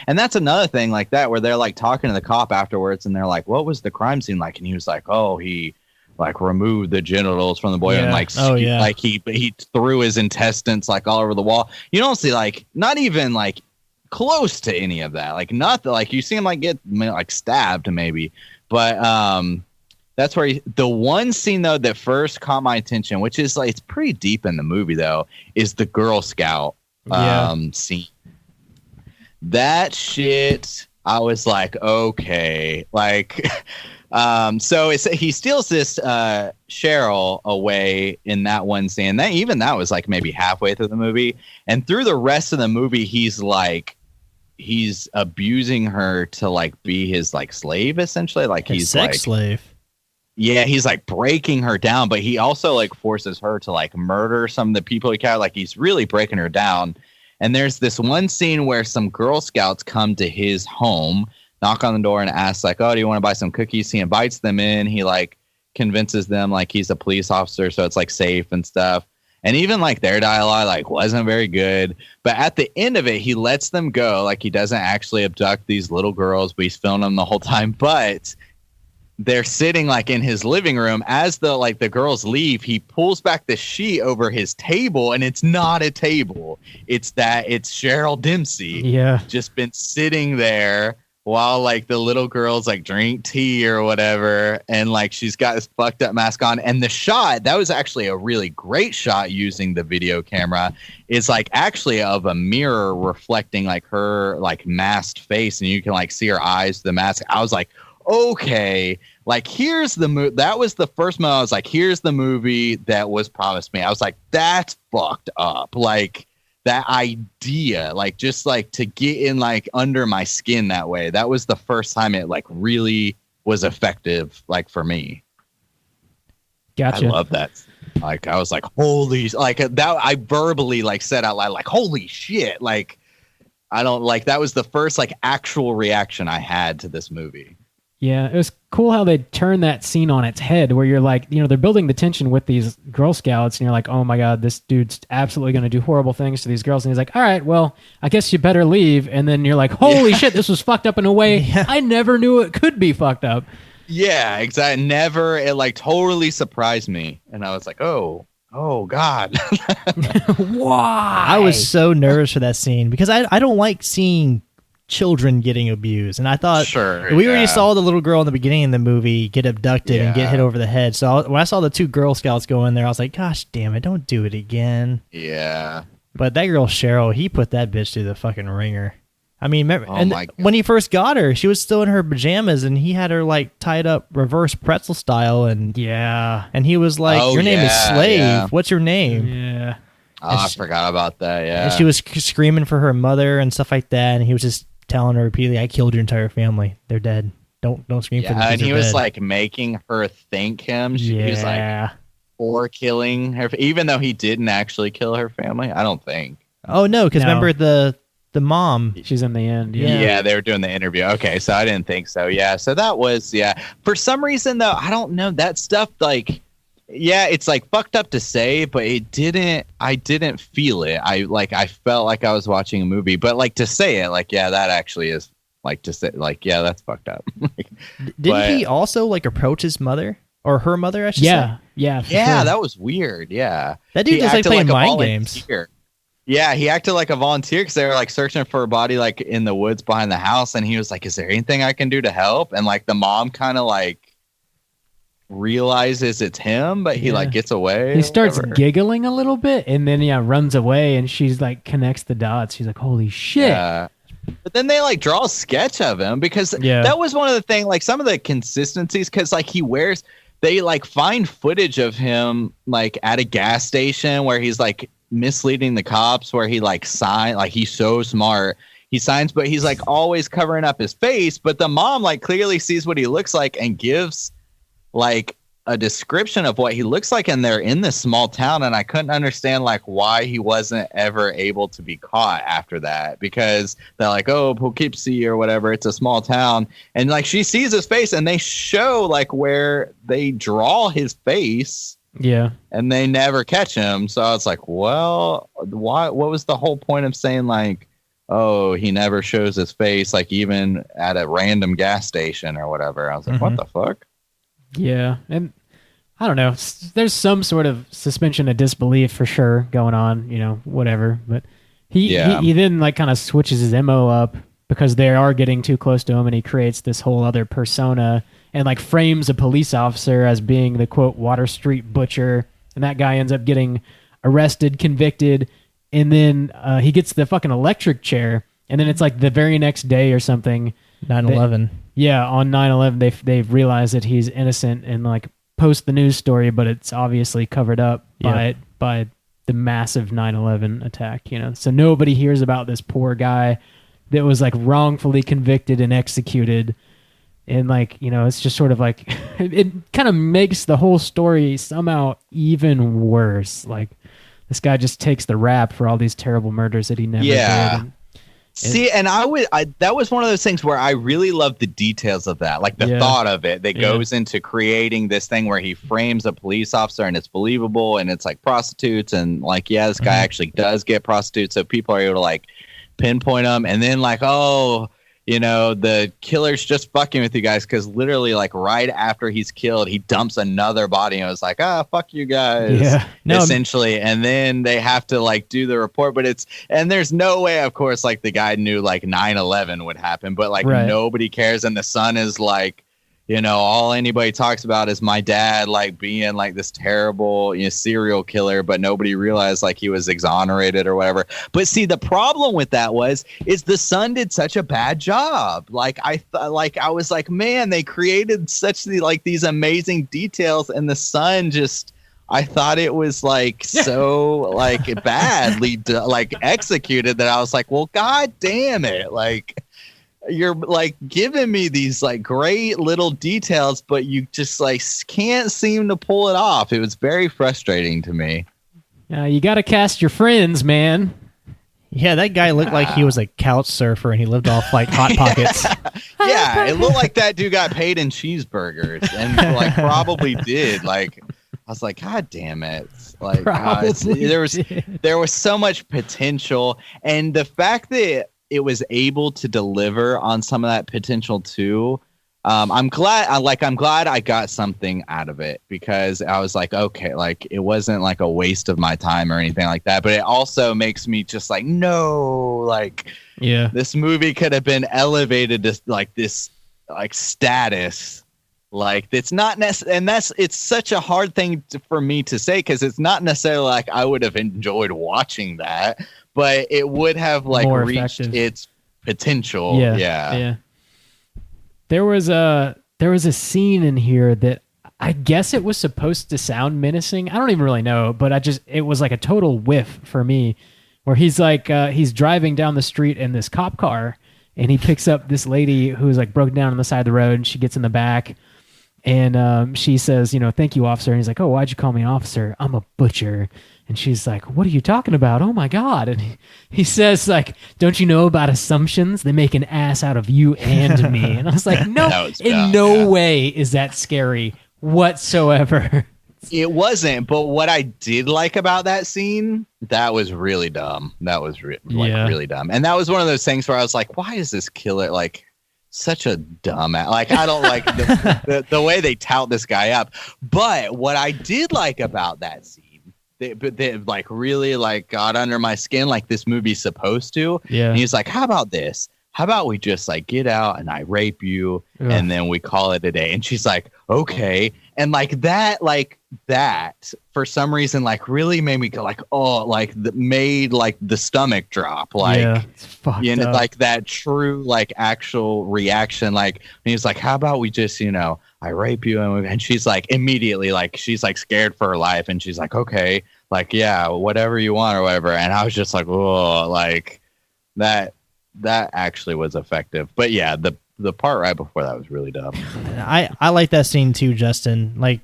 and that's another thing like that where they're like talking to the cop afterwards, and they're like, "What was the crime scene like?" And he was like, "Oh, he like removed the genitals from the boy and like like he threw his intestines like all over the wall." You don't see like not even like close to any of that, like nothing. Like you see him like get like stabbed maybe, but that's where the one scene though that first caught my attention, which is like it's pretty deep in the movie though, is the Girl Scout scene. That shit, I was like, okay, like, so he steals this Cheryl away in that one scene. That was like maybe halfway through the movie, and through the rest of the movie, he's abusing her to like be his like slave essentially, like he's
sex slave.
Yeah, he's like breaking her down, but he also like forces her to like murder some of the people he can. Like he's really breaking her down. And there's this one scene where some Girl Scouts come to his home, knock on the door and ask like, "Oh, do you want to buy some cookies?" He invites them in. He like convinces them like he's a police officer, so it's like safe and stuff. And even like their dialogue like wasn't very good. But at the end of it, he lets them go. Like he doesn't actually abduct these little girls, but he's filming them the whole time. But they're sitting like in his living room as the girls leave. He pulls back the sheet over his table, and it's not a table. It's Cheryl Dempsey.
Yeah,
just been sitting there while like the little girls like drink tea or whatever, and like she's got this fucked up mask on. And the shot that was actually a really great shot using the video camera is like actually of a mirror reflecting like her like masked face, and you can like see her eyes, the mask. I was like, okay, like here's the movie. That was the first moment I was like, here's the movie that was promised me. I was like, that's fucked up. Like that idea, like just like to get in like under my skin that way. That was the first time it like really was effective, like for me.
Gotcha.
I love that. Like I was like, holy, like that. I verbally like said out loud, like, holy shit. Like I don't like that was the first like actual reaction I had to this movie.
Yeah, it was cool how they turn that scene on its head, where you're like, they're building the tension with these Girl Scouts, and you're like, oh my God, this dude's absolutely going to do horrible things to these girls. And he's like, all right, well, I guess you better leave. And then you're like, holy shit, this was fucked up in a way I never knew it could be fucked up.
Yeah, exactly. Never. It like totally surprised me. And I was like, oh God.
Why?
I was so nervous for that scene because I don't like seeing children getting abused, and I thought we already saw the little girl in the beginning of the movie get abducted and get hit over the head. So when I saw the two Girl Scouts go in there, I was like, gosh damn it, don't do it again.
Yeah.
But that girl Cheryl, he put that bitch through the fucking ringer. I mean, remember, when he first got her, she was still in her pajamas, and he had her like tied up reverse pretzel style, and he was like, your name is Slave. What's your name?
Yeah.
I forgot about that. Yeah.
And she was screaming for her mother and stuff like that, and he was just telling her repeatedly, I killed your entire family. They're dead. Don't scream for them.
And he was like making her thank him. He was like, for killing her, even though he didn't actually kill her family. I don't think.
Oh no, because remember the mom.
She's in the end.
Yeah, they were doing the interview. Okay, so I didn't think so. Yeah, so that was For some reason though, I don't know, that stuff like. Yeah, it's like fucked up to say, but I didn't feel it. I felt like I was watching a movie, but like to say it, like, yeah, that actually is like to say, like, yeah, that's fucked up.
Didn't he also like approach his mother or her mother? I should say.
Yeah,
sure. That was weird. Yeah,
that dude was like playing mind games.
Yeah, he acted like a volunteer because they were like searching for a body like in the woods behind the house, and he was like, "Is there anything I can do to help?" And like the mom kind of like realizes it's him, but he like gets away.
He starts giggling a little bit, and then runs away, and she's like connects the dots. She's like, holy shit.
Yeah. But then they like draw a sketch of him because that was one of the things, like some of the consistencies, because like they like find footage of him like at a gas station where he's like misleading the cops, where he like he's so smart, he signs, but he's like always covering up his face. But the mom like clearly sees what he looks like and gives like a description of what he looks like, and they're in this small town, and I couldn't understand like why he wasn't ever able to be caught after that, because they're like, oh, Poughkeepsie or whatever, it's a small town, and like she sees his face, and they show like where they draw his face, and they never catch him. So it's like, well, what was the whole point of saying like, oh, he never shows his face, like even at a random gas station or whatever? I was like, what the fuck?
Yeah, and I don't know. There's some sort of suspension of disbelief for sure going on, whatever. But he then like kind of switches his MO up because they are getting too close to him, and he creates this whole other persona and like frames a police officer as being the quote Water Street butcher, and that guy ends up getting arrested, convicted, and then he gets the fucking electric chair, and then it's like the very next day or something.
9/11.
Yeah, on 9/11, they've realized that he's innocent and like post the news story, but it's obviously covered up by the massive 9/11 attack. So nobody hears about this poor guy that was like wrongfully convicted and executed, and like it's just sort of like it kind of makes the whole story somehow even worse. Like this guy just takes the rap for all these terrible murders that he never did.
See, and that was one of those things where I really love the details of that, like the thought of it that goes into creating this thing where he frames a police officer and it's believable, and it's like prostitutes, and like, this guy actually does get prostitutes, so people are able to like pinpoint them, and then like, oh, the killer's just fucking with you guys, because literally like right after he's killed, he dumps another body, and it was like, fuck you guys, essentially. And then they have to like do the report, and there's no way, of course, like the guy knew like 9/11 would happen, but like nobody cares, and the son is like, all anybody talks about is my dad like being like this terrible serial killer, but nobody realized like he was exonerated or whatever. But see, the problem with that is the son did such a bad job. Like I was like, man, they created these amazing details, and the son just, I thought it was like so like badly like executed that I was like, well, god damn it, like you're like giving me these like great little details, but you just like can't seem to pull it off. It was very frustrating to me.
You got to cast your friends, man.
Yeah, that guy looked like he was a couch surfer and he lived off like Hot Pockets.
Yeah, it looked like that dude got paid in cheeseburgers and like probably did. Like, I was like, God damn it! Like, there was so much potential, and the fact that it was able to deliver on some of that potential too. I'm glad I got something out of it, because I was like, okay, like it wasn't like a waste of my time or anything like that. But it also makes me just like, no, like,
yeah,
this movie could have been elevated to like this like status. Like, it's not necessarily, and it's such a hard thing for me to say, because it's not necessarily like I would have enjoyed watching that, but it would have like
more
reached
effective.
its potential. Yeah.
There was a scene in here that I guess it was supposed to sound menacing. I don't even really know, but it was like a total whiff for me, where he's like he's driving down the street in this cop car, and he picks up this lady who's like broken down on the side of the road, and she gets in the back, and she says, thank you, officer. And he's like, oh, why'd you call me an officer? I'm a butcher. And she's like, what are you talking about? Oh my God. And he says, like, don't you know about assumptions? They make an ass out of you and me. And I was like, no, no way is that scary whatsoever.
It wasn't, but what I did like about that scene, that was really dumb. That was really dumb. And that was one of those things where I was like, why is this killer like such a dumbass? Like, I don't like the way they tout this guy up. But what I did like about that scene, they like really like got under my skin, like this movie's supposed to.
Yeah.
And he's like, how about this? How about we just like get out and I rape you and then we call it a day? And she's like, okay. And like that for some reason, like really made me go like, oh, like made like the stomach drop. Like,
it's fucked up.
Like that true, like actual reaction. Like, and he was like, how about we just, I rape you. And she's like, immediately, like, she's like scared for her life. And she's like, okay, like, yeah, whatever you want or whatever. And I was just like, oh, like that actually was effective. But yeah, the part right before that was really dumb.
I like that scene too, Justin. Like,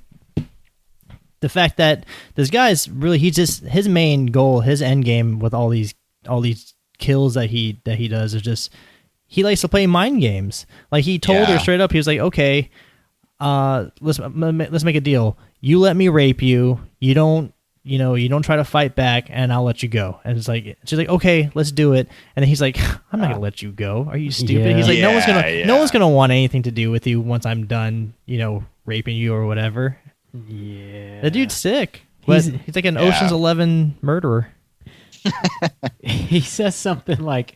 the fact that this guy's really, his main goal, his end game with all these kills that he does is just, he likes to play mind games. Like, he told her straight up, he was like, okay, let's make a deal. You let me rape you. You don't try to fight back, and I'll let you go. And it's like, she's like, okay, let's do it. And then he's like, I'm not gonna let you go. Are you stupid?
Yeah.
He's like, no one's gonna want anything to do with you once I'm done, raping you or whatever.
Yeah,
the dude's sick. He's like an Ocean's 11 murderer.
He says something like,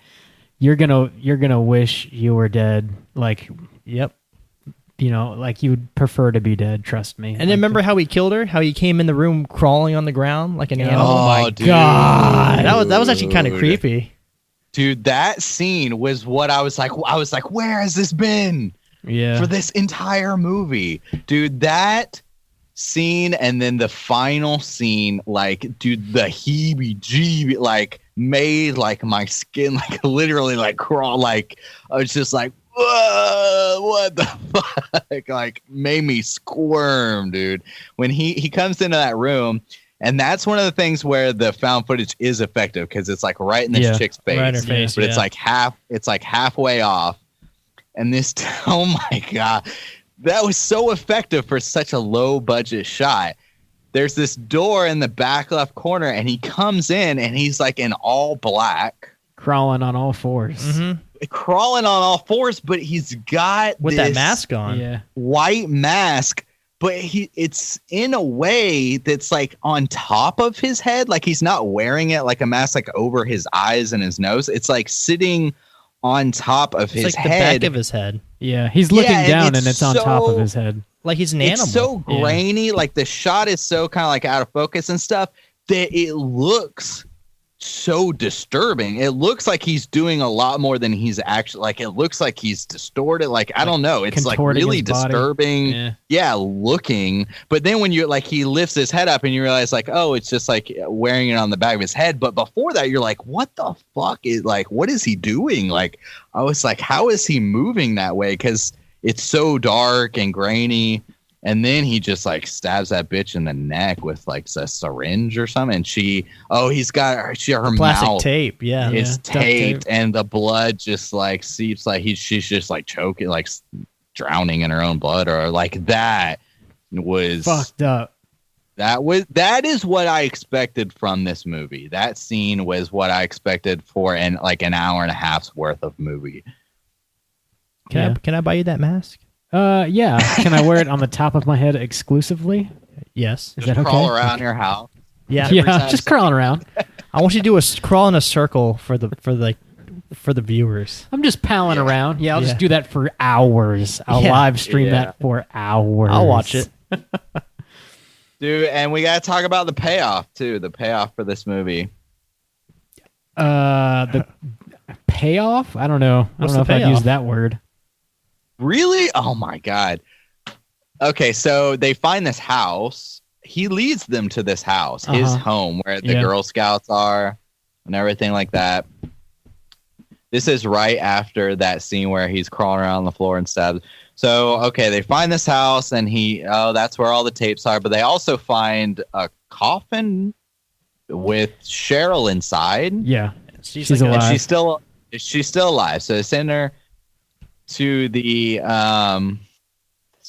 "You're gonna wish you were dead." Like,
yep.
Like you would prefer to be dead. Trust me.
And then remember how he killed her? How he came in the room crawling on the ground like an animal?
Oh my
dude.
God,
that was actually kind of creepy.
Dude, that scene was what I was like, where has this been?
Yeah.
For this entire movie. Dude, that scene and then the final scene, like, dude, the heebie-jeebie, like, made, like, my skin, like, literally, like, crawl, like, I was just like, whoa, what the fuck? Like, made me squirm, dude. When he comes into that room, and that's one of the things where the found footage is effective, because it's like right in this chick's face,
right in her face,
but it's like halfway off, and this, oh my God, that was so effective for such a low budget shot. There's this door in the back left corner, and he comes in, and he's like in all black,
crawling on all fours.
Mm-hmm.
Crawling on all fours, but he's got
with
this
that mask on,
white mask, but it's in a way that's like on top of his head, like he's not wearing it like a mask like over his eyes and his nose. It's like sitting on top of his
like
head,
the back of his head.
Yeah, he's looking down, and it's on top of his head,
like he's an animal.
It's so grainy, like the shot is so kind of like out of focus and stuff that it looks so disturbing. It looks like he's doing a lot more than he's actually, like, it looks like he's distorted, like I don't know, it's like really disturbing looking. But then when you like, he lifts his head up and you realize like, oh, it's just like wearing it on the back of his head. But before that, you're like, what the fuck is, like, what is he doing? Like, I was like, how is he moving that way? Because it's so dark and grainy. And then he just like stabs that bitch in the neck with like a syringe or something. And he's got her
plastic
mouth
tape. Yeah.
is
duct
taped,
tape.
and the blood just like seeps, like she's just like choking, like drowning in her own blood, or like that was
Fucked up.
That is what I expected from this movie. That scene was what I expected for an hour and a half's worth of movie.
Can I buy you that mask?
Yeah. Can I wear it on the top of my head exclusively?
Yes.
Is
Just
that okay?
crawl around your house.
Yeah.
Yeah, just crawling around.
I want you to do crawl in a circle for the viewers.
I'm just palling around. Yeah, I'll
Yeah.
just do that for hours. I'll
Yeah.
live stream that for hours.
I'll watch it.
Dude, and we got to talk about the payoff, too. The payoff for this movie.
The payoff? I don't know. I
What's
don't know
the
if I'd
payoff?
use that word.
Really? Oh, my God. Okay, so they find this house. He leads them to this house, his home, where the Girl Scouts are and everything like that. This is right after that scene where he's crawling around on the floor and stabs. So, okay, they find this house, and that's where all the tapes are. But they also find a coffin with Cheryl inside.
Yeah.
She's
She's
like
alive.
And she's still alive. So they send her to the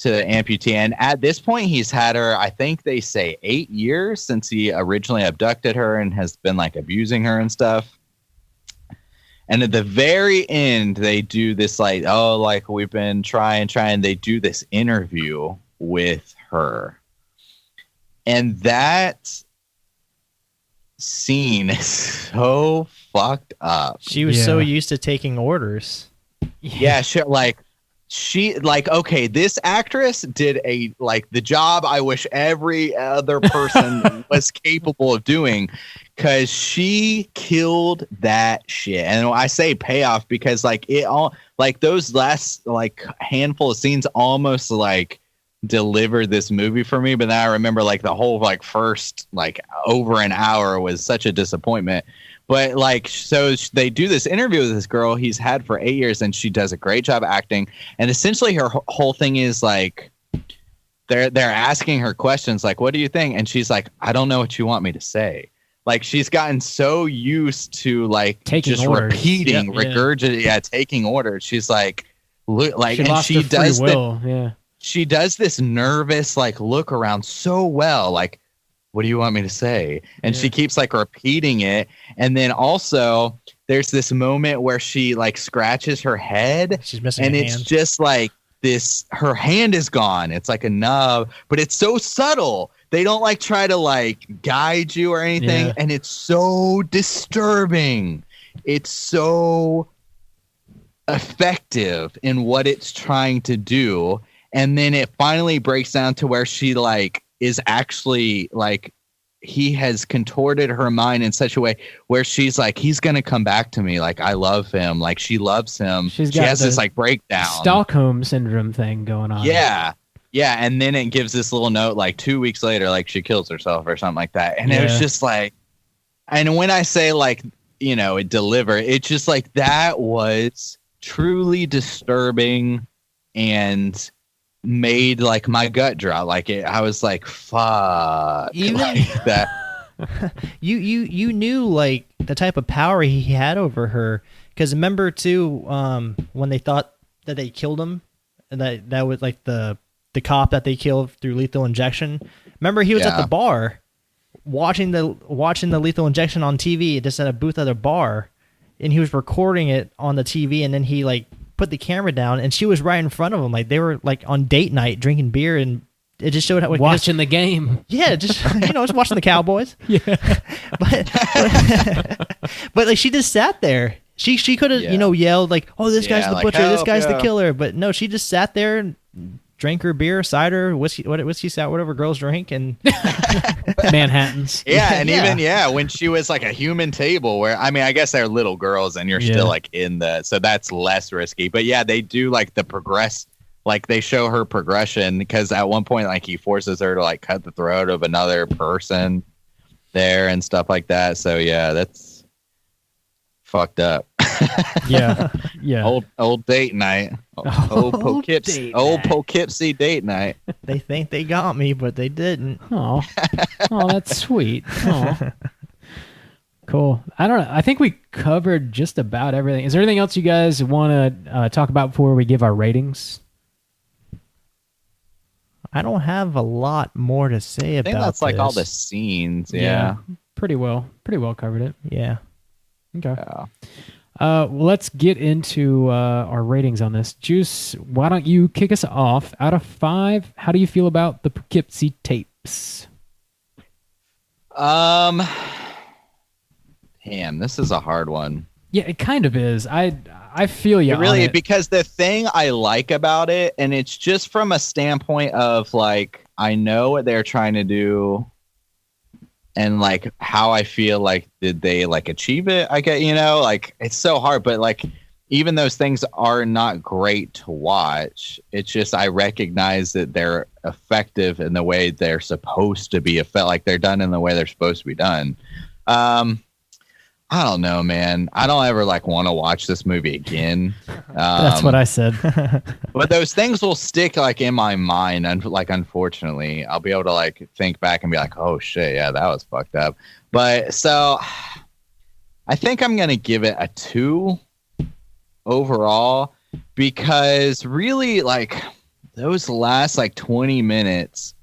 amputee. And at this point, he's had her, I think they say 8 years since he originally abducted her and has been like abusing her and stuff. And at the very end, they do this like we've been trying. They do this interview with her. And that scene is so fucked up.
She was so used to taking orders.
Yeah, okay, this actress did the job I wish every other person was capable of doing, because she killed that shit. And I say payoff because those last handful of scenes almost delivered this movie for me. But then I remember the whole first over an hour was such a disappointment. But so they do this interview with this girl he's had for 8 years, and she does a great job acting. And essentially her whole thing is they're asking her questions like, what do you think? And she's like, I don't know what you want me to say. She's gotten so used to
taking
just
orders.
repeating, regurgitating, taking orders. She's like, look,
She
and
lost
she
her free
does
will. Yeah.
she does this nervous look around so well, what do you want me to say? And she keeps repeating it. And then also there's this moment where she scratches her head.
She's missing
and
a
it's
hand.
just this, her hand is gone. It's like a nub, but it's so subtle. They don't try to guide you or anything.
Yeah.
And it's so disturbing. It's so effective in what it's trying to do. And then it finally breaks down to where she is actually he has contorted her mind in such a way where she's he's gonna come back to me, I love him, she loves him.
She's
she
got
has
the
this breakdown,
Stockholm syndrome thing going on.
yeah, and then it gives this little note 2 weeks later she kills herself or something like that. And it was just and when I say it delivered, it's just that was truly disturbing and made my gut drop. I was fuck,
Even
that.
you knew the type of power he had over her, because remember too, when they thought that they killed him, and that was the cop that they killed through lethal injection. Remember, he was at the bar watching the lethal injection on TV, just at a booth at a bar, and he was recording it on the TV, and then he put the camera down, and she was right in front of him. They were on date night drinking beer, and it just showed how
Watching the game.
yeah, just just watching the Cowboys.
Yeah.
but she just sat there. She could have yelled oh, this guy's the butcher, this guy's the killer. But no, she just sat there and drank her beer, cider, whiskey sour, whatever girls drink, and
Manhattans.
Yeah, and even when she was a human table, where I guess they're little girls and you're still in the, so that's less risky. But yeah, they do the progress, they show her progression, because at one point he forces her to cut the throat of another person there and stuff like that. So yeah, that's fucked up.
Yeah, yeah.
Old date night. Old Poughkeepsie date night.
They think they got me, but they didn't.
Oh, that's sweet. Oh, cool. I don't know. I think we covered just about everything. Is there anything else you guys want to talk about before we give our ratings?
I don't have a lot more to say about
I think that's like
this.
all the scenes. Yeah.
Pretty well covered it.
Yeah.
Okay. Well, let's get into our ratings on this. Juice, why don't you kick us off? Out of 5, how do you feel about the Poughkeepsie Tapes?
Damn, this is a hard one.
Yeah, it kind of is. I feel you.
It really,
on it.
because the thing I like about it, and it's just from a standpoint of like, I know what they're trying to do, and like how I feel like, did they like achieve it? I get, like it's so hard, but like even those things are not great to watch. It's just I recognize that they're effective in the way they're supposed to be. Like they're done in the way they're supposed to be done. I don't know, man. I don't ever like want to watch this movie again.
That's what I said.
But those things will stick like in my mind. And like, unfortunately, I'll be able to like think back and be like, oh shit, yeah, that was fucked up. But so I think I'm going to give it a 2 overall, because really like those last like 20 minutes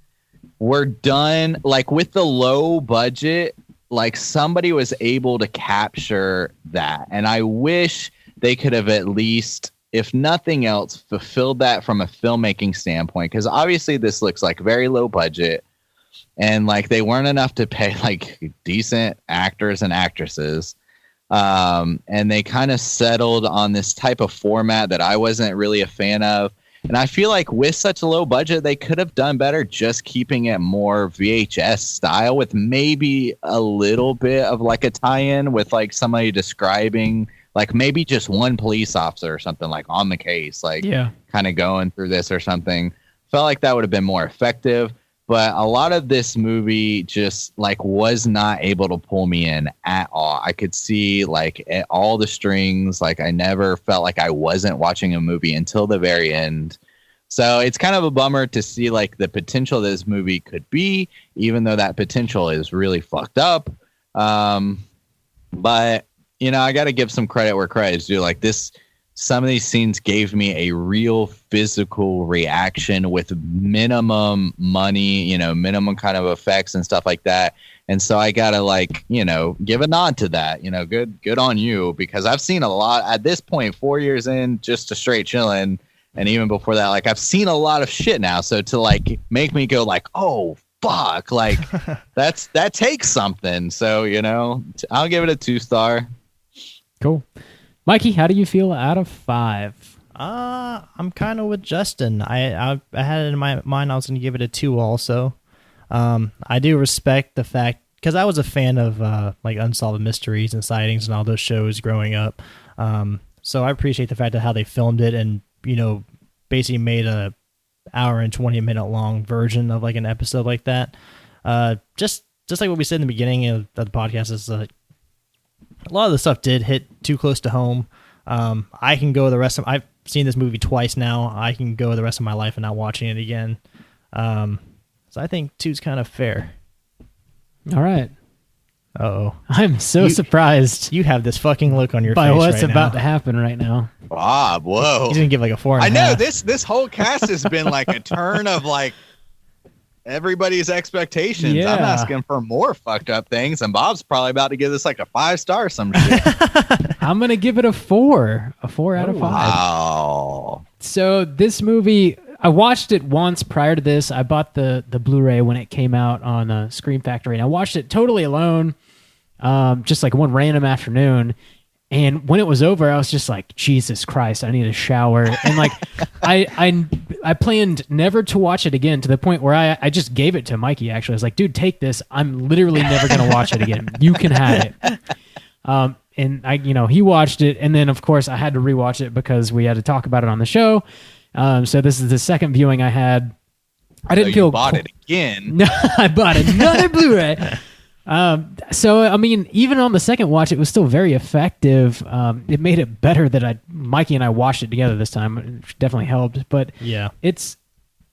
were done like with the low budget. Like somebody was able to capture that. And I wish they could have at least, if nothing else, fulfilled that from a filmmaking standpoint. Because obviously this looks like very low budget. And like they weren't enough to pay like decent actors and actresses. And they kind of settled on this type of format that I wasn't really a fan of. And I feel like with such a low budget, they could have done better just keeping it more VHS style with maybe a little bit of like a tie-in with like somebody describing, like maybe just one police officer or something like on the case, like kind of going through this or something. Felt like that would have been more effective. But a lot of this movie just like was not able to pull me in at all. I could see like all the strings. Like I never felt like I wasn't watching a movie until the very end. So it's kind of a bummer to see like the potential this movie could be, even though that potential is really fucked up. But I got to give some credit where credit is due. Like this. Some of these scenes gave me a real physical reaction with minimum money, minimum kind of effects and stuff like that. And so I got to like, give a nod to that, good on you, because I've seen a lot at this point, 4 years in, just to straight chilling. And even before that, like I've seen a lot of shit now. So to like make me go like, oh, fuck, like that takes something. So, I'll give it a 2-star.
Cool. Mikey, how do you feel out of 5?
I'm kind of with Justin. I had it in my mind I was going to give it a 2 also. I do respect the fact, because I was a fan of like Unsolved Mysteries and Sightings and all those shows growing up. So I appreciate the fact of how they filmed it and, basically made a hour and 20-minute long version of like an episode like that. Just like what we said in the beginning of the podcast is a lot of the stuff did hit too close to home. I can go the rest of... I've seen this movie twice now. I can go the rest of my life and not watching it again. So I think 2's kind of fair.
All right.
Uh-oh.
I'm so surprised.
You have this fucking look on your
by
face
what's
right
about
now.
to happen right now.
Bob, whoa.
He's going to give like a 4.5.
I know this whole cast has been like a turn of like everybody's expectations.
Yeah.
I'm asking for more fucked up things, and Bob's probably about to give this like a 5-star or some shit.
I'm going to give it a 4. A 4 out of 5.
Wow.
So this movie, I watched it once prior to this. I bought the Blu-ray when it came out on Scream Factory, and I watched it totally alone, just like one random afternoon. And when it was over, I was just like, Jesus Christ, I need a shower. And like, I planned never to watch it again, to the point where I just gave it to Mikey, actually. I was like, dude, take this. I'm literally never going to watch it again. You can have it. And he watched it. And then of course I had to rewatch it because we had to talk about it on the show. So this is the second viewing I had. I didn't feel
bought it again.
No, I bought another Blu-ray. So, I mean, even on the second watch, it was still very effective. It made it better that Mikey and I watched it together this time, which definitely helped. But
Yeah.
it's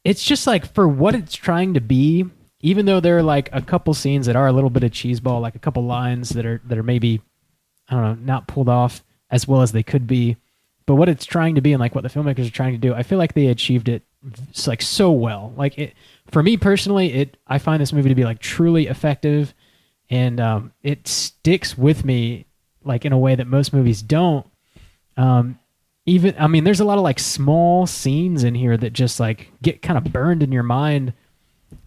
just like for what it's trying to be, even though there are like a couple scenes that are a little bit of cheeseball, like a couple lines that are maybe, I don't know, not pulled off as well as they could be. But what it's trying to be and like what the filmmakers are trying to do, I feel like they achieved it like so well. Like it, for me personally, I find this movie to be like truly effective. And it sticks with me like in a way that most movies don't. Even, I mean, there's a lot of like small scenes in here that just like get kind of burned in your mind.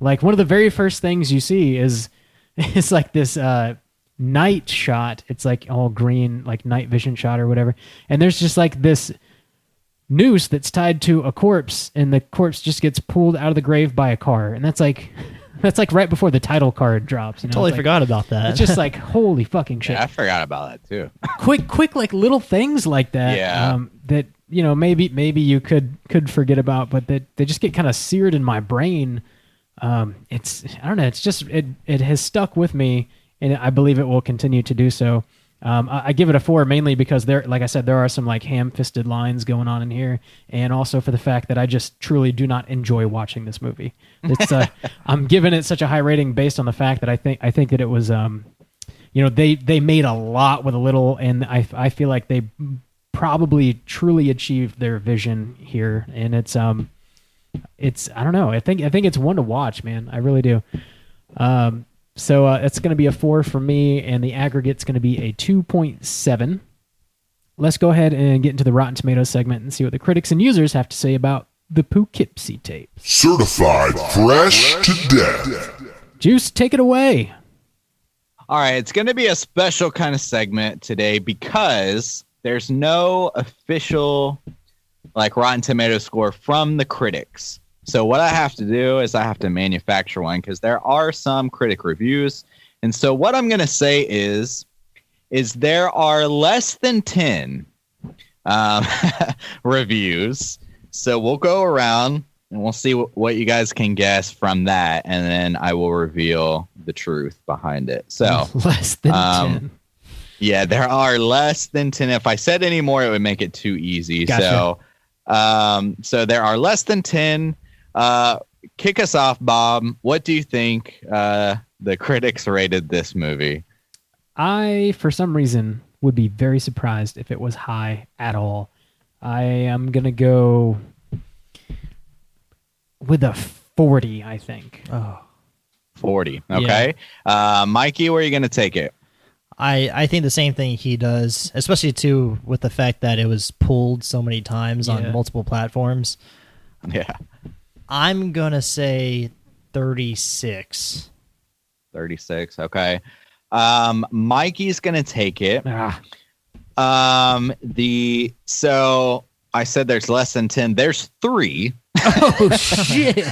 Like one of the very first things you see is it's like this night shot. It's like all green, like night vision shot or whatever. And there's just like this noose that's tied to a corpse, and the corpse just gets pulled out of the grave by a car. And that's like right before the title card drops. You know?
Totally
It's like,
forgot about that.
It's just like holy fucking shit.
Yeah, I forgot about that too.
quick like little things like that.
Yeah.
That you know maybe you could forget about, but that they just get kind of seared in my brain. It's I don't know. It's just it has stuck with me, and I believe it will continue to do so. I give it a 4 mainly because there, like I said, there are some like ham-fisted lines going on in here, and also for the fact that I just truly do not enjoy watching this movie. It's I'm giving it such a high rating based on the fact that I think that it was they made a lot with a little, and I feel like they probably truly achieved their vision here, and it's I don't know. I think it's one to watch, man. I really do. So it's going to be a 4 for me, and the aggregate's going to be a 2.7. Let's go ahead and get into the Rotten Tomatoes segment and see what the critics and users have to say about the Poughkeepsie Tapes.
Certified fresh to death.
Juice, take it away.
All right, it's going to be a special kind of segment today because there's no official like Rotten Tomatoes score from the critics. So what I have to do is I have to manufacture one because there are some critic reviews. And so what I'm going to say is there are less than 10 reviews. So we'll go around and we'll see what you guys can guess from that. And then I will reveal the truth behind it. So
less than 10.
Yeah, there are less than 10. If I said any more, it would make it too easy.
Gotcha.
So there are less than 10. Kick us off, Bob. What do you think the critics rated this movie?
I, for some reason, would be very surprised if it was high at all. I am going to go with a 40, I think.
Oh.
40. Okay. Yeah. Mikey, where are you going to take it?
I think the same thing he does, especially too with the fact that it was pulled so many times on multiple platforms.
Yeah.
I'm going to say 36.
36. Okay. Mikey's going to take it. So I said there's less than 10. There's 3.
Oh shit.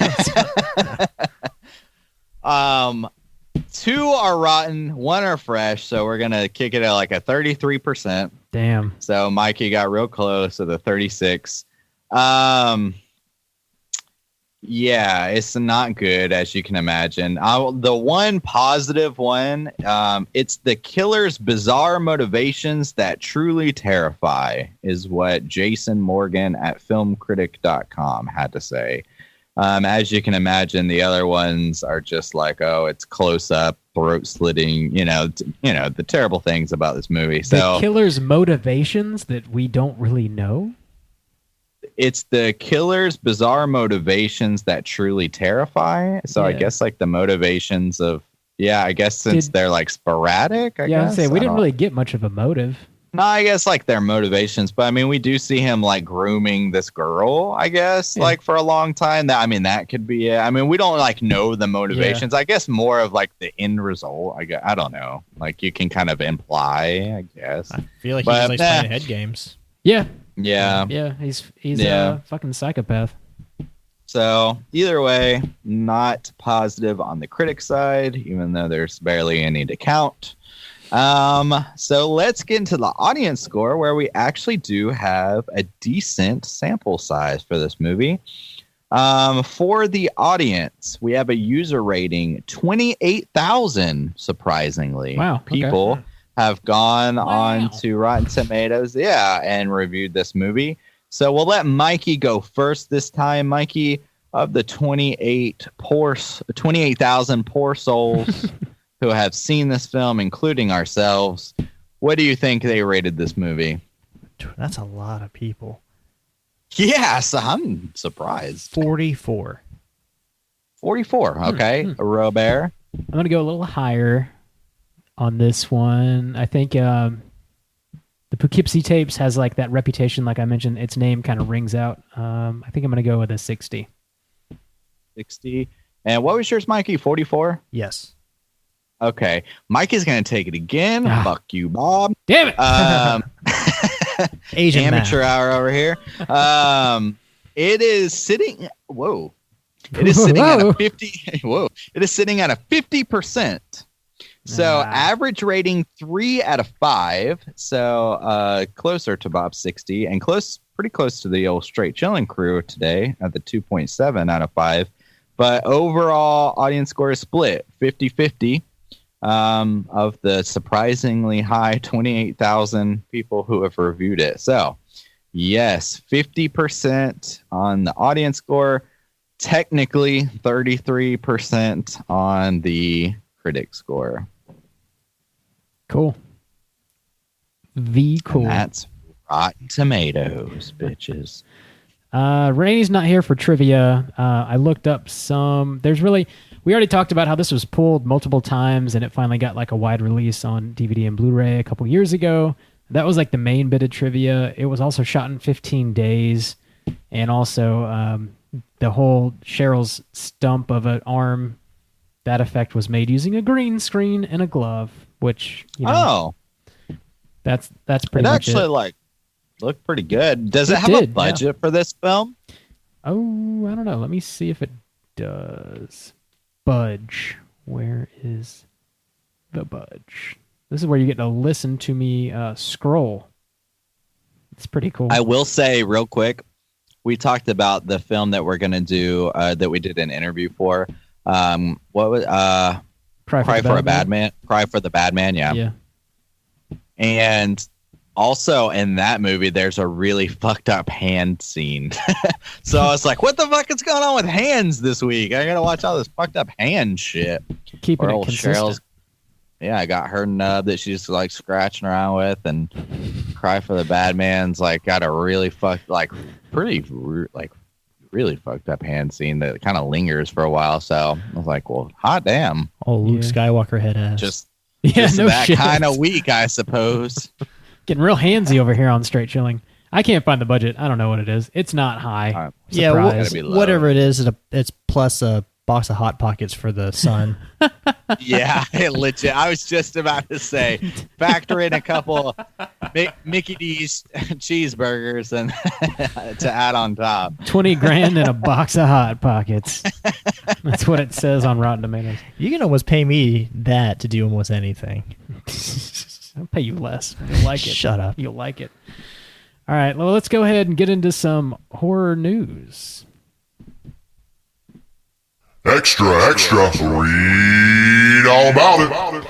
2 are rotten, 1 are fresh, so we're gonna kick it at like a 33%.
Damn.
So Mikey got real close to the 36. Yeah, it's not good, as you can imagine. The one positive one, it's the killer's bizarre motivations that truly terrify, is what Jason Morgan at filmcritic.com had to say. As you can imagine, the other ones are just like, oh, it's close up, throat slitting, the terrible things about this movie. So
the killer's motivations that we don't really know.
It's the killer's bizarre motivations that truly terrify. So I guess like the motivations of, I guess since they're like sporadic, I guess.
We didn't really get much of a motive.
No, I guess like their motivations, but I mean, we do see him like grooming this girl, I guess, like for a long time. That could be it. I mean, we don't like know the motivations. I guess more of like the end result. I don't know. Like you can kind of imply, I guess.
I feel like he's like playing head games.
Yeah.
Yeah.
Yeah. He's a fucking psychopath.
So either way, not positive on the critic side, even though there's barely any to count. So let's get into the audience score, where we actually do have a decent sample size for this movie. For the audience, we have a user rating 28,000. Surprisingly,
wow,
people have gone on to Rotten Tomatoes, and reviewed this movie. So we'll let Mikey go first this time. Mikey, of the 28,000 poor souls who have seen this film, including ourselves, what do you think they rated this movie?
That's a lot of people.
Yes, I'm surprised.
44.
44. Okay, Robert.
I'm going to go a little higher on this one. I think the Poughkeepsie Tapes has like that reputation, like I mentioned. Its name kind of rings out. I think I'm going to go with a 60.
60. And what was yours, Mikey? 44?
Yes.
Okay. Mikey's going to take it again. Fuck you, Bob.
Damn it.
Asian
amateur
math.
hour over here. It is sitting. Whoa. It is sitting at a 50. Whoa. It is sitting at a 50%. So average rating 3 out of 5. So closer to Bob's 60 and pretty close to the old Straight Chilling crew today at the 2.7 out of 5. But overall audience score is split 50-50 of the surprisingly high 28,000 people who have reviewed it. So yes, 50% on the audience score, technically 33% on the critic score.
Cool. Cool.
And that's Rotten Tomatoes, bitches.
Rainey's not here for trivia. I looked up some. We already talked about how this was pulled multiple times and it finally got like a wide release on DVD and Blu-ray a couple years ago. That was like the main bit of trivia. It was also shot in 15 days. And also the whole Cheryl's stump of an arm, that effect was made using a green screen and a glove, which, that's pretty much it.
It actually looked pretty good. Does it have a budget for this film?
Oh, I don't know. Let me see if it does. Budge. Where is the budge? This is where you get to listen to me scroll. It's pretty cool.
I will say real quick, we talked about the film that we're going to do that we did an interview for. What was Cry for a Bad Man? Cry for the Bad Man, yeah. And also in that movie, there's a really fucked up hand scene. So I was like, what the fuck is going on with hands this week? I got to watch all this fucked up hand shit.
Keeping it consistent.
I got her nub that she's like scratching around with, and Cry for the Bad Man's like got a really really fucked up hand scene that kind of lingers for a while. So I was like, well, hot damn.
Oh, Luke Skywalker head ass.
Just
no
that
shit.
kind of week, I suppose.
Getting real handsy over here on Straight Chilling. I can't find the budget. I don't know what it is. It's not high.
Whatever it is, it's plus a box of Hot Pockets for the son.
Yeah, legit. I was just about to say, factor in a couple Mickey D's cheeseburgers and to add on top.
20 grand and a box of Hot Pockets. That's what it says on Rotten Tomatoes.
You can almost pay me that to do almost anything.
I'll pay you less. You'll like it.
Shut up.
You'll like it. All right, well, let's go ahead and get into some horror news.
Extra, read all about it.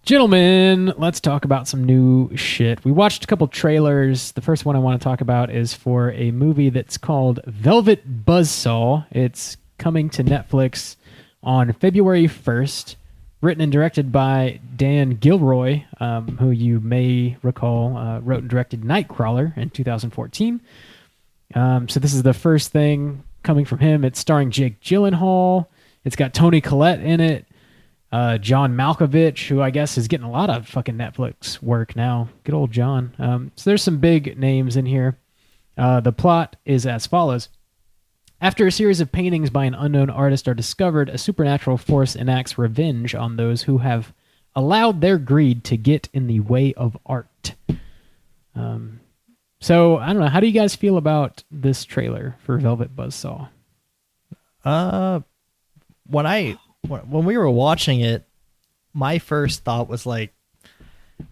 Gentlemen, let's talk about some new shit. We watched a couple trailers. The first one I want to talk about is for a movie that's called Velvet Buzzsaw. It's coming to Netflix on February 1st. Written and directed by Dan Gilroy, who you may recall wrote and directed Nightcrawler in 2014. So this is the first thing coming from him. It's starring Jake Gyllenhaal. It's got Toni Collette in it. John Malkovich, who I guess is getting a lot of fucking Netflix work now. Good old John. So there's some big names in here. The plot is as follows. After a series of paintings by an unknown artist are discovered, a supernatural force enacts revenge on those who have allowed their greed to get in the way of art. So, I don't know. How do you guys feel about this trailer for Velvet Buzzsaw?
When we were watching it, my first thought was like,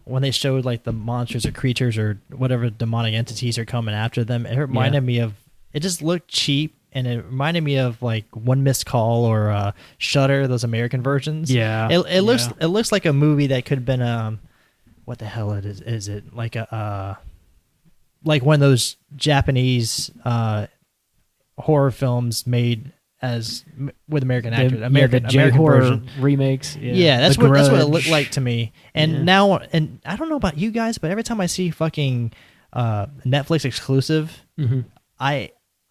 when they showed like the monsters or creatures or whatever demonic entities are coming after them, it reminded me of, it just looked cheap and it reminded me of like One Missed Call or Shudder, those American versions.
Yeah,
it looks like a movie that could have been what the hell is it like like one of those Japanese horror films made with American actors,
the
American
horror
version
remakes.
Yeah, that's
The
what it
Grudge.
looked like to me. And now, and I don't know about you guys, but every time I see fucking Netflix exclusive, I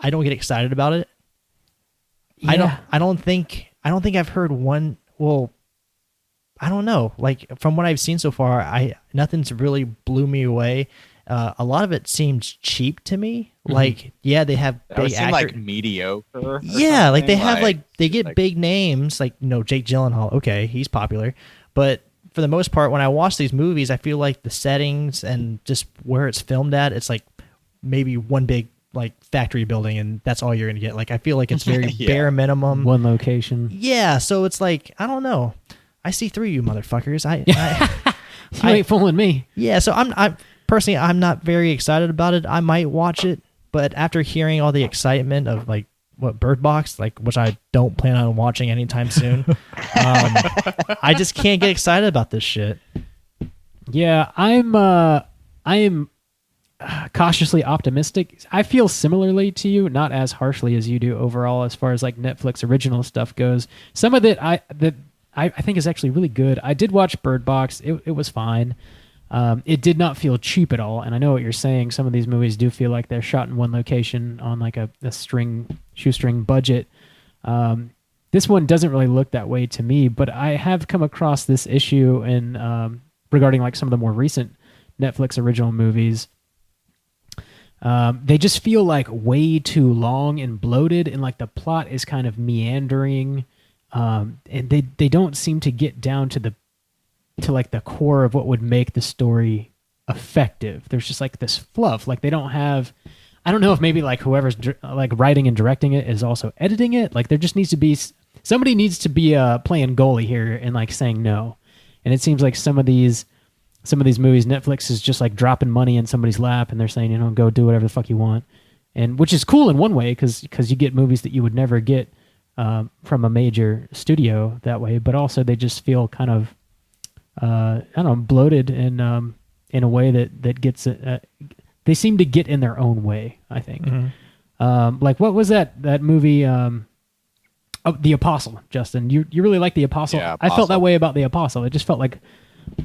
don't get excited about it.
Yeah.
I don't think I've heard one. Well, I don't know. Like from what I've seen so far, nothing's really blew me away. A lot of it seems cheap to me. Like, yeah, they have
That would
big
seem
actors.
like mediocre.
Yeah, like they have
something.
they get big names, like Jake Gyllenhaal. Okay, he's popular, but for the most part, when I watch these movies, I feel like the settings and just where it's filmed at, it's like maybe one big like factory building, and that's all you're gonna get. Like I feel like it's very bare minimum.
One location.
Yeah, so it's like I don't know. I see through you, motherfuckers.
You ain't fooling me.
Yeah, so I'm personally I'm not very excited about it. I might watch it, but after hearing all the excitement of like what Bird Box, like which I don't plan on watching anytime soon, I just can't get excited about this shit.
Yeah, I am cautiously optimistic. I feel similarly to you, not as harshly as you do overall as far as like Netflix original stuff goes. Some of it I think is actually really good. I did watch Bird Box. It was fine. It did not feel cheap at all, and I know what you're saying. Some of these movies do feel like they're shot in one location on like a shoestring budget. This one doesn't really look that way to me, but I have come across this issue in regarding like some of the more recent Netflix original movies. They just feel like way too long and bloated, and like the plot is kind of meandering, and they don't seem to get down to like the core of what would make the story effective. There's just like this fluff. Like they don't have. I don't know if maybe like whoever's like writing and directing it is also editing it. Like there just needs to be somebody needs to be playing goalie here and like saying no. And it seems like some of these movies, Netflix is just like dropping money in somebody's lap and they're saying, go do whatever the fuck you want. And which is cool in one way because you get movies that you would never get from a major studio that way. But also they just feel kind of, I don't know, bloated and in a way that gets they seem to get in their own way, I think. Like what was that movie? The Apostle, Justin. You really like The Apostle?
Yeah,
I felt
Apostle.
that way about The Apostle. It just felt like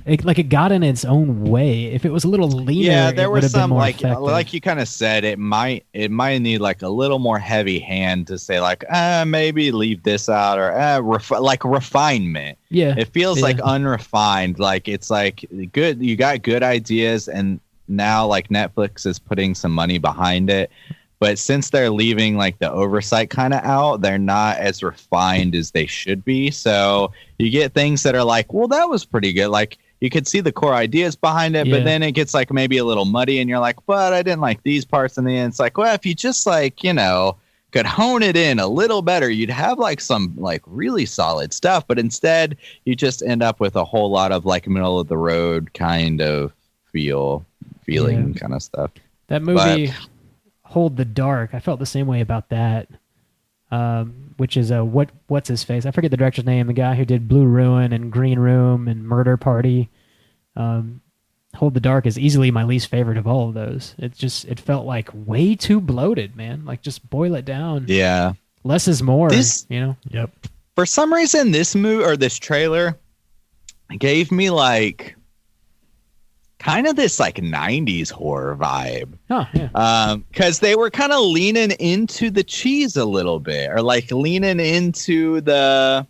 it got in its own way. If it was a little leaner,
Yeah, there
it would
was
have been
some
more
like
effective.
you kind of said, it might need like a little more heavy hand to say like maybe leave this out or like refinement.
Yeah,
It feels
yeah.
like unrefined. Like it's like good. You got good ideas, and now like Netflix is putting some money behind it. But since they're leaving like the oversight kind of out, they're not as refined as they should be. So you get things that are like, well, that was pretty good. Like you could see the core ideas behind it,
Yeah.
but then it gets like maybe a little muddy and you're like, but I didn't like these parts. And then it's like, well, if you just like, could hone it in a little better, you'd have like some like really solid stuff. But instead you just end up with a whole lot of like middle of the road kind of feeling kind of stuff.
That movie, Hold the Dark, I felt the same way about that. Which is what's his face? I forget the director's name. The guy who did Blue Ruin and Green Room and Murder Party. Hold the Dark is easily my least favorite of all of those. It felt like way too bloated, man. Like just boil it down.
Yeah.
Less is more.
Yep.
For some reason, this movie or this trailer gave me like kind of this like 90s horror vibe.
Oh, yeah.
Because they were kind of leaning into the cheese a little bit, or like leaning into the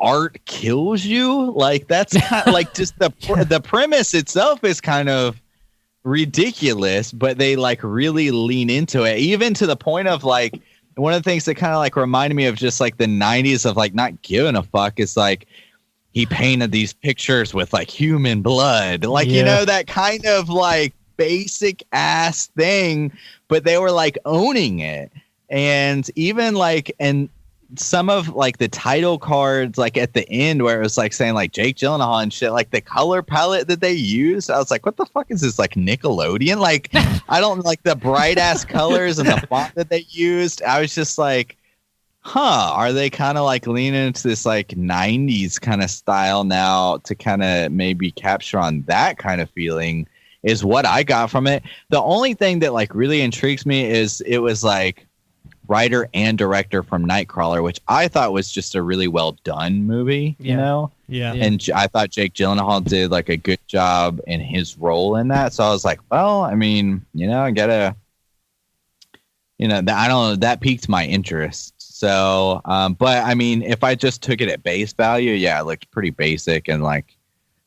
art kills you. Like that's kind of like just the premise itself is kind of ridiculous, but they like really lean into it, even to the point of like one of the things that kind of like reminded me of just like the 90s of like not giving a fuck is like he painted these pictures with like human blood, like that kind of like basic ass thing, but they were like owning it. And even like, and some of like the title cards, like at the end where it was like saying like Jake Gyllenhaal and shit, like the color palette that they used, I was like, what the fuck is this, like Nickelodeon? Like, I don't like the bright ass colors and the font that they used. I was just like, are they kind of like leaning into this like 90s kind of style now to kind of maybe capture on that kind of feeling, is what I got from it. The only thing that like really intrigues me is it was like writer and director from Nightcrawler, which I thought was just a really well done movie, you know?
Yeah.
And I thought Jake Gyllenhaal did like a good job in his role in that. So I was like, well, I mean, you know, I gotta, you know, I don't know, that piqued my interest. So, but I mean, if I just took it at base value, yeah, it looked pretty basic and like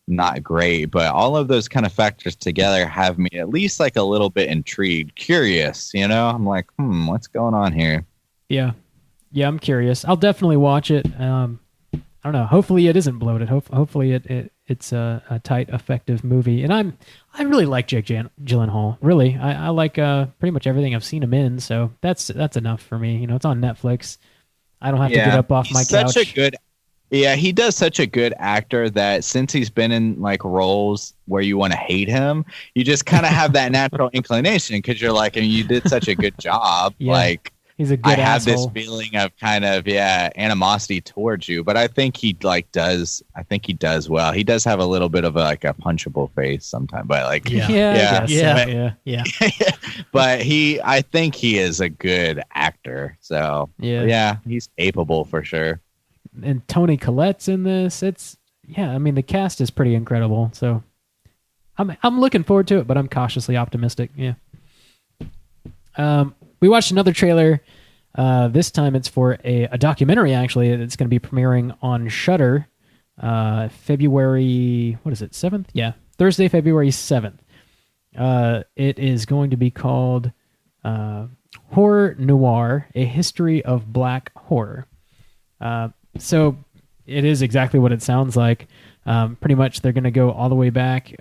not great, but all of those kind of factors together have me at least like a little bit intrigued, curious, you know? I'm like, what's going on here?
Yeah, I'm curious. I'll definitely watch it. I don't know. Hopefully it isn't bloated. Hopefully it's a tight, effective movie. And I really like Jake Gyllenhaal. Really, I like pretty much everything I've seen him in. So that's enough for me. You know, it's on Netflix. I don't have to get up off my couch.
He does such a good actor that since he's been in like roles where you want to hate him, you just kind of have that natural inclination because you're like, and you did such a good job. Yeah, like
he's a good
I have
asshole.
this feeling of kind of animosity towards you, but I think he does well. He does have a little bit of a punchable face sometimes, but like
yeah.
But I think he is a good actor. So yeah, he's capable for sure.
And Toni Collette's in this. I mean, the cast is pretty incredible. So I'm looking forward to it, but I'm cautiously optimistic. Yeah. We watched another trailer. This time it's for a documentary, actually. It's going to be premiering on Shudder February, 7th? Yeah, Thursday, February 7th. It is going to be called Horror Noir, A History of Black Horror. So it is exactly what it sounds like. Pretty much they're going to go all the way back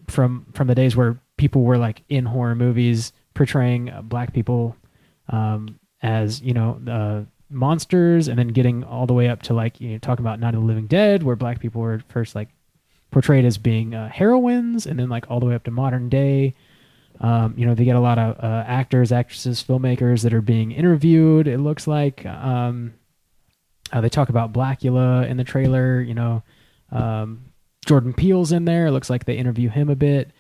from the days where people were like in horror movies portraying black people as, you know, monsters, and then getting all the way up to like, you know, talking about Night of the Living Dead, where black people were first like portrayed as being heroines, and then like all the way up to modern day. You know, they get a lot of actors, actresses, filmmakers that are being interviewed. It looks like they talk about Blackula in the trailer. You know, Jordan Peele's in there. It looks like they interview him a bit.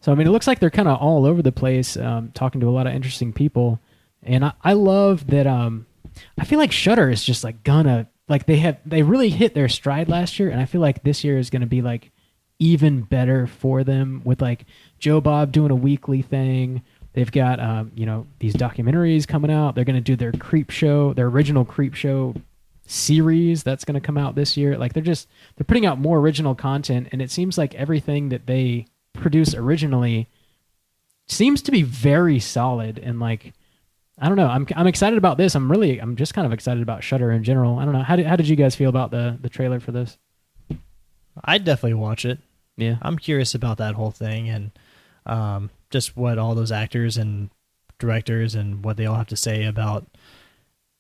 So I mean, it looks like they're kind of all over the place, talking to a lot of interesting people. And I love that. I feel like Shudder is just like gonna like they really hit their stride last year, and I feel like this year is gonna be like even better for them with like Joe Bob doing a weekly thing. They've got you know, these documentaries coming out. They're gonna do their original Creep Show series that's gonna come out this year. Like they're putting out more original content, and it seems like everything that they produce originally seems to be very solid. And like, I don't know, I'm excited about this. I'm just kind of excited about Shudder in general. I don't know, how did you guys feel about the trailer for this?
I'd definitely watch it.
Yeah,
I'm curious about that whole thing, and just what all those actors and directors and what they all have to say about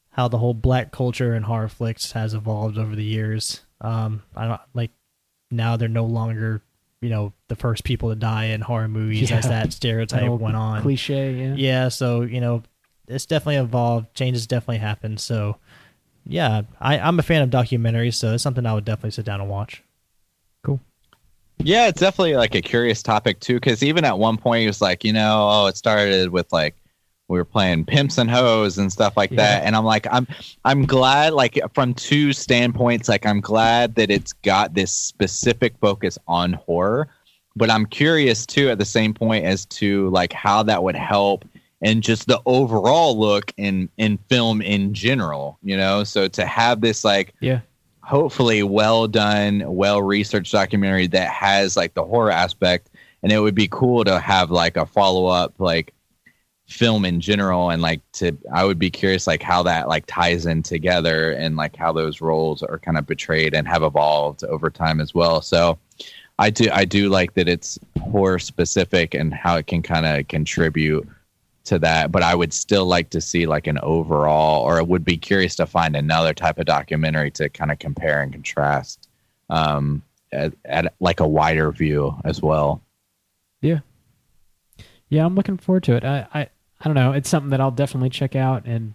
how the whole black culture and horror flicks has evolved over the years. I don't like, now they're no longer, you know, the first people to die in horror movies, as that stereotype went on.
Cliche,
yeah. So, you know, it's definitely evolved. Changes definitely happened. So, yeah, I'm a fan of documentaries, so it's something I would definitely sit down and watch.
Cool.
Yeah, it's definitely like a curious topic too, because even at one point he was like, you know, it started with like we were playing pimps and hoes and stuff like that, and I'm like, I'm glad, like from two standpoints, like I'm glad that it's got this specific focus on horror, but I'm curious too at the same point as to like how that would help and just the overall look in film in general, you know. So to have this like hopefully well done, well researched documentary that has like the horror aspect, and it would be cool to have like a follow up like film in general, and like I would be curious like how that like ties in together, and like how those roles are kind of betrayed and have evolved over time as well. So I do like that it's horror specific and how it can kind of contribute to that, but I would still like to see like an overall, or I would be curious to find another type of documentary to kind of compare and contrast at like a wider view as well.
Yeah, I'm looking forward to it. I don't know. It's something that I'll definitely check out, and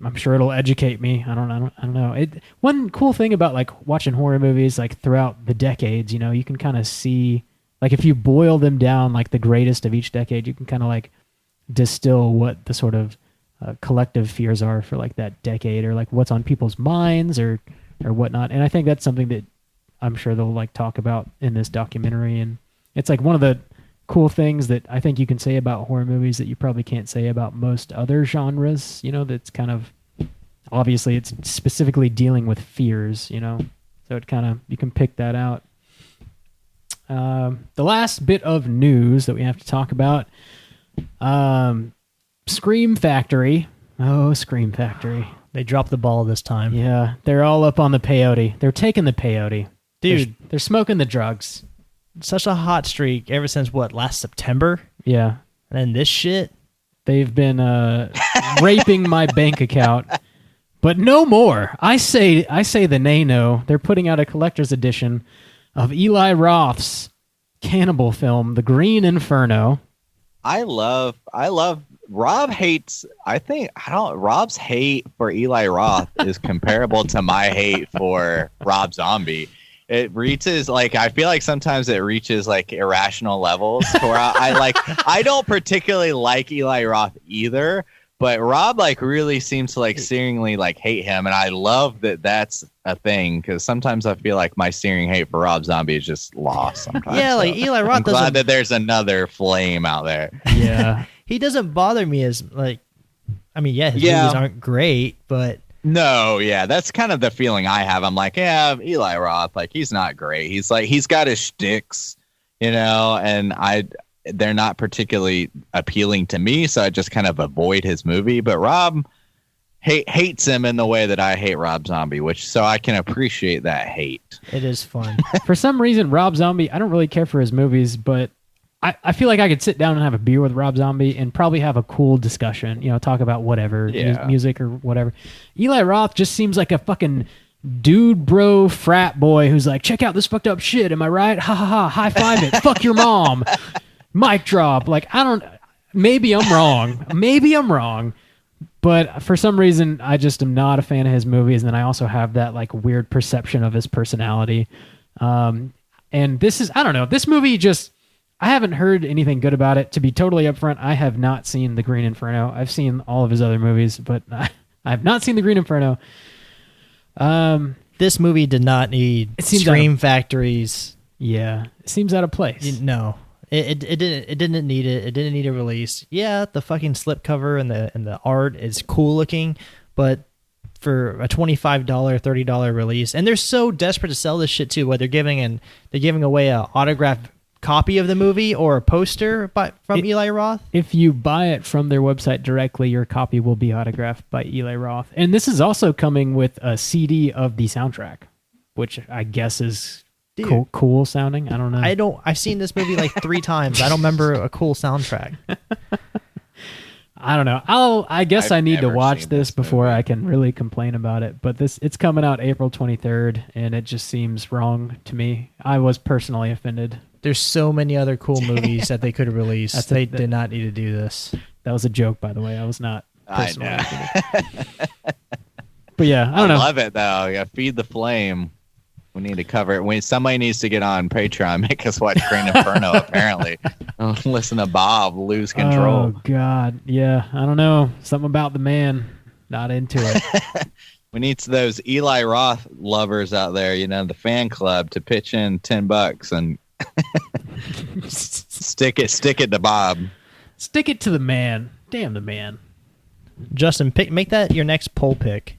I'm sure it'll educate me. I don't know. One cool thing about like watching horror movies like throughout the decades, you know, you can kind of see, like, if you boil them down, like the greatest of each decade, you can kind of like distill what the sort of collective fears are for like that decade, or like what's on people's minds or whatnot. And I think that's something that I'm sure they'll like talk about in this documentary. And it's like one of the cool things that I think you can say about horror movies that you probably can't say about most other genres, you know, that's kind of, obviously it's specifically dealing with fears, you know, so it kind of, you can pick that out. The last bit of news that we have to talk about, Scream Factory. Oh, Scream Factory.
They dropped the ball this time.
Yeah, they're all up on the peyote. They're taking the peyote.
Dude.
They're smoking the drugs.
Such a hot streak ever since what, last September?
Yeah.
And then this shit.
They've been raping my bank account. But no more. I say the nay-no. They're putting out a collector's edition of Eli Roth's cannibal film, The Green Inferno.
I love Rob hates, Rob's hate for Eli Roth is comparable to my hate for Rob Zombie. It reaches like, I feel like sometimes it reaches like irrational levels where I don't particularly like Eli Roth either, but Rob like really seems to like searingly like hate him, and I love that that's a thing, because sometimes I feel like my searing hate for Rob Zombie is just lost sometimes.
Yeah, like Eli Roth
I'm glad that there's another flame out there.
Yeah.
He doesn't bother me as like, I mean, his movies aren't great, but
no, yeah, that's kind of the feeling I have. I'm like, yeah, Eli Roth, like, he's not great. He's like, he's got his shticks, you know, and they're not particularly appealing to me, so I just kind of avoid his movie. But Rob hates him in the way that I hate Rob Zombie, so I can appreciate that hate.
it is fun.
For some reason, Rob Zombie, I don't really care for his movies, but I feel like I could sit down and have a beer with Rob Zombie and probably have a cool discussion, you know, talk about whatever, music or whatever. Eli Roth just seems like a fucking dude bro frat boy who's like, check out this fucked up shit, am I right? Ha ha ha, high five it, fuck your mom. Mic drop. Like, maybe I'm wrong, but for some reason, I just am not a fan of his movies, and then I also have that like weird perception of his personality. And this is, I don't know, this movie just, I haven't heard anything good about it. To be totally upfront, I have not seen The Green Inferno. I've seen all of his other movies, but I have not seen The Green Inferno.
This movie did not need Scream Factories.
Yeah, it seems out of place.
No, it didn't need it. It didn't need a release. Yeah, the fucking slipcover and the art is cool looking, but for a $25, $30 release, and they're so desperate to sell this shit too. Where they're giving away an autographed copy of the movie or a poster from Eli Roth.
If you buy it from their website directly, your copy will be autographed by Eli Roth. And this is also coming with a CD of the soundtrack, which I guess is cool sounding. I don't know.
I've seen this movie like 3 times. I don't remember a cool soundtrack.
I don't know. I guess I need to watch this before I can really complain about it. But it's coming out April 23rd, and it just seems wrong to me. I was personally offended.
There's so many other cool movies that they could have released. They did not need to do this.
That was a joke, by the way. I was not personally offended. But yeah, I don't know.
I love it, though. Yeah, feed the flame. We need to cover it. Somebody needs to get on Patreon, make us watch Green Inferno, apparently. Listen to Bob lose control.
Oh, God. Yeah, I don't know. Something about the man. Not into it.
We need those Eli Roth lovers out there, you know, the fan club, to pitch in $10 and stick it to Bob.
Stick it to the man. Damn the man.
Justin, make that your next poll pick.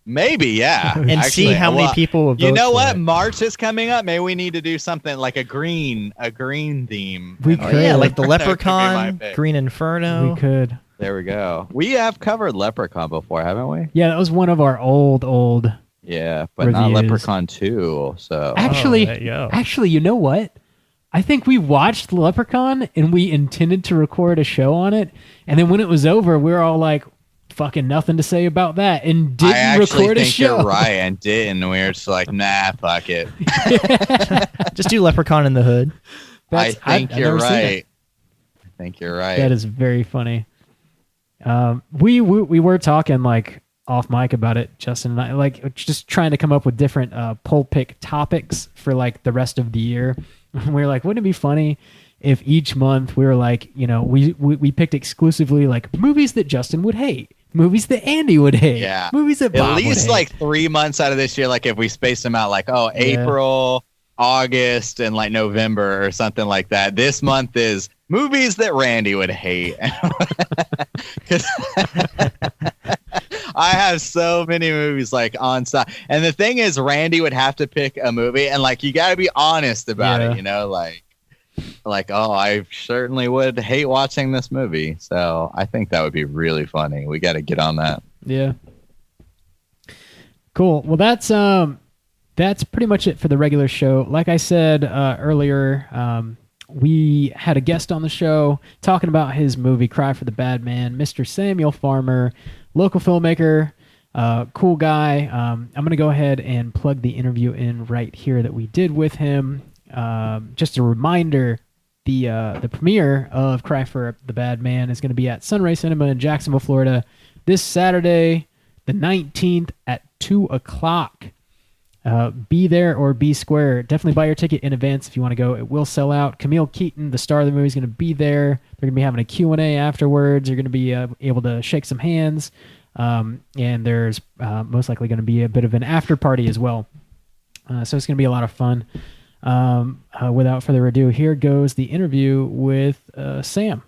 Maybe, yeah.
And actually, see how many people will vote.
You know
for
what?
it.
March is coming up. Maybe we need to do something like a green theme.
We could.
Yeah, like the Leprechaun, Green Inferno.
We could.
There we go. We have covered Leprechaun before, haven't we?
Yeah, that was one of our old.
Yeah, but
reviews.
not Leprechaun 2. So
actually,
there you go.
you know what? I think we watched Leprechaun and we intended to record a show on it, and then when it was over, we were all like, "Fucking nothing to say about that," and didn't record a show.
You're right, and didn't. We were just like, "Nah, fuck it."
Just do Leprechaun in the Hood.
I think you're right. I think you're right.
That is very funny. We were talking like off mic about it, Justin and I, like just trying to come up with different poll pick topics for like the rest of the year. We were like, wouldn't it be funny if each month we were like, you know, we picked exclusively like movies that Justin would hate, movies that Andy would hate, movies that Bob
at least
would
like
hate.
3 months out of this year, like if we spaced them out, like April, August, and like November or something like that. This month is movies that Randy would hate. Because I have so many movies like on side, and the thing is, Randy would have to pick a movie, and like you got to be honest about it, you know, like oh, I certainly would hate watching this movie. So I think that would be really funny. We got to get on that.
Yeah. Cool. Well, that's pretty much it for the regular show. Like I said earlier, we had a guest on the show talking about his movie Cry for the Bad Man, Mr. Samuel Farmer, local filmmaker, cool guy. I'm going to go ahead and plug the interview in right here that we did with him. Just a reminder, the premiere of Cry for the Bad Man is going to be at Sunray Cinema in Jacksonville, Florida, this Saturday, the 19th at 2:00. Be there or be square. Definitely buy your ticket in advance if you want to go. It will sell out. Camille Keaton, the star of the movie, is going to be there. They're going to be having a Q&A afterwards. You're going to be able to shake some hands. And there's most likely going to be a bit of an after party as well. So it's going to be a lot of fun. Without further ado, here goes the interview with Sam.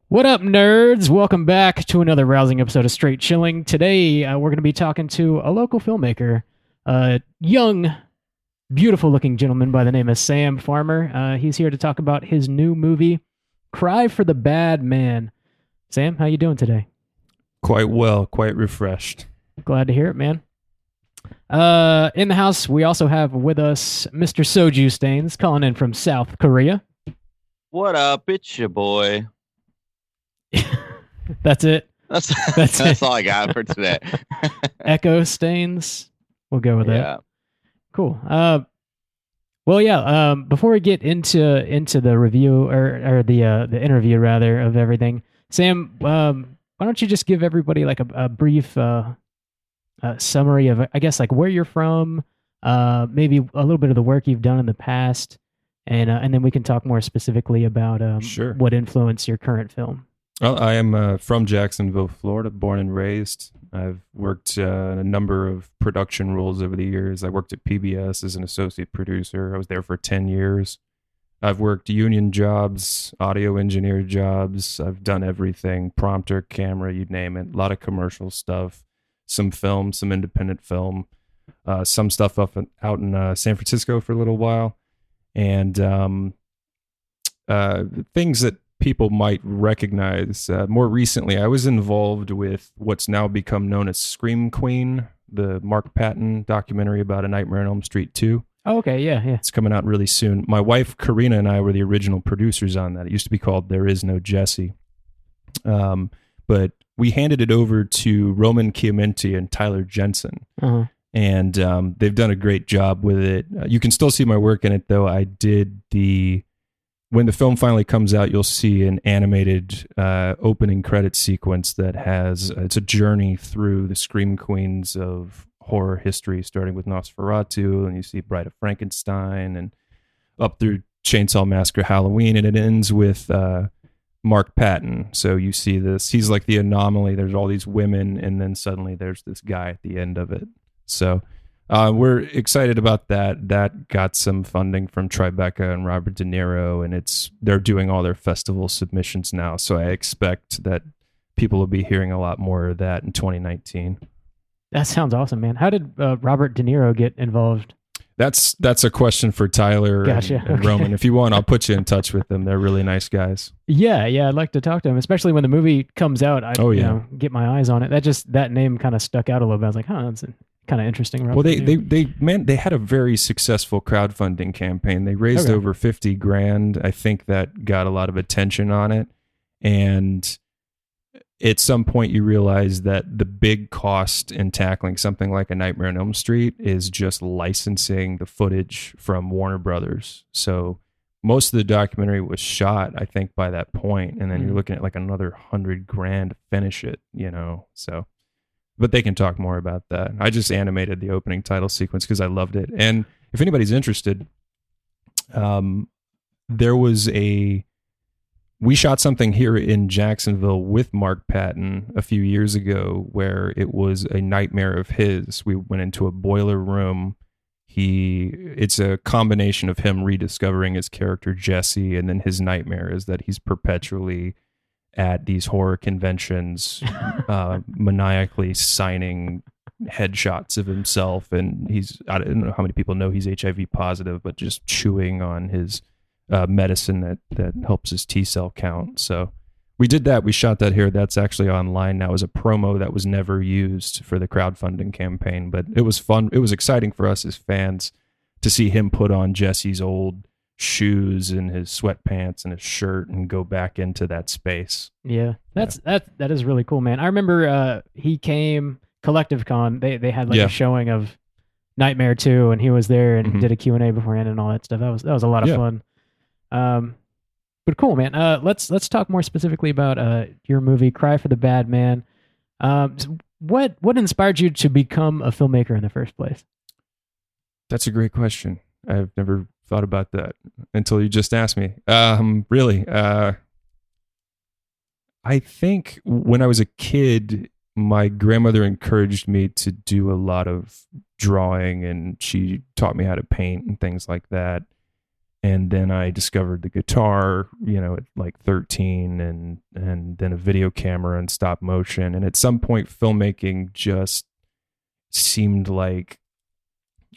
What up, nerds? Welcome back to another rousing episode of Straight Chilling. Today, we're going to be talking to a local filmmaker, a young, beautiful-looking gentleman by the name of Sam Farmer. He's here to talk about his new movie, Cry for the Bad Man. Sam, how you doing today?
Quite well, quite refreshed.
Glad to hear it, man. In the house, we also have with us Mr. Soju Stains, calling in from South Korea.
What up? It's your boy.
That's it.
That's all I got for today.
Echo Stains. We'll go with that. Cool. Before we get into the review or the interview rather of everything, Sam, why don't you just give everybody like a brief summary of, I guess, like where you're from, maybe a little bit of the work you've done in the past, and then we can talk more specifically about what influenced your current film.
Well, I am from Jacksonville, Florida, born and raised. I've worked in a number of production roles over the years. I worked at PBS as an associate producer. I was there for 10 years. I've worked union jobs, audio engineer jobs. I've done everything, prompter, camera, you name it. A lot of commercial stuff, some film, some independent film, some stuff out in San Francisco for a little while. And things that people might recognize. More recently, I was involved with what's now become known as Scream Queen, the Mark Patton documentary about A Nightmare on Elm Street 2.
Oh, okay, yeah.
It's coming out really soon. My wife, Karina, and I were the original producers on that. It used to be called There Is No Jesse. But we handed it over to Roman Chiamenti and Tyler Jensen. Uh-huh. And they've done a great job with it. You can still see my work in it, though. I did when the film finally comes out, you'll see an animated opening credit sequence that it's a journey through the Scream Queens of horror history, starting with Nosferatu, and you see Bride of Frankenstein, and up through Chainsaw Massacre, Halloween, and it ends with Mark Patton. So you see this, he's like the anomaly. There's all these women, and then suddenly there's this guy at the end of it. So we're excited about that. That got some funding from Tribeca and Robert De Niro, and they're doing all their festival submissions now. So I expect that people will be hearing a lot more of that in 2019.
That sounds awesome, man. How did Robert De Niro get involved?
That's a question for Tyler and Roman. If you want, I'll put you in touch with them. They're really nice guys. Yeah,
I'd like to talk to him, especially when the movie comes out. Get my eyes on it. That name kind of stuck out a little bit. I was like, it kind kind of interesting.
Well, they had a very successful crowdfunding campaign. They raised over $50,000. I think that got a lot of attention on it. And at some point you realize that the big cost in tackling something like A Nightmare on Elm Street is just licensing the footage from Warner Brothers. So most of the documentary was shot, I think, by that point, and then you're looking at like another $100,000 to finish it, so, but they can talk more about that. I just animated the opening title sequence because I loved it. And if anybody's interested, we shot something here in Jacksonville with Mark Patton a few years ago where it was a nightmare of his. We went into a boiler room. It's a combination of him rediscovering his character Jesse, and then his nightmare is that he's perpetually at these horror conventions, maniacally signing headshots of himself. And I don't know how many people know he's HIV positive, but just chewing on his medicine that helps his T cell count. So we did that. We shot that here. That's actually online now as a promo that was never used for the crowdfunding campaign, but it was fun. It was exciting for us as fans to see him put on Jesse's old shoes and his sweatpants and his shirt and go back into that space.
Yeah, that is really cool, man. I remember he came Collective Con. They had a showing of Nightmare 2, and he was there and did a Q&A beforehand and all that stuff. That was a lot of fun. But cool, man. Let's talk more specifically about your movie, Cry for the Bad Man. What inspired you to become a filmmaker in the first place?
That's a great question. I've never thought about that until you just asked me. Really, I think when I was a kid, my grandmother encouraged me to do a lot of drawing, and she taught me how to paint and things like that. And then I discovered the guitar, at like 13, and then a video camera and stop motion. And at some point, filmmaking just seemed like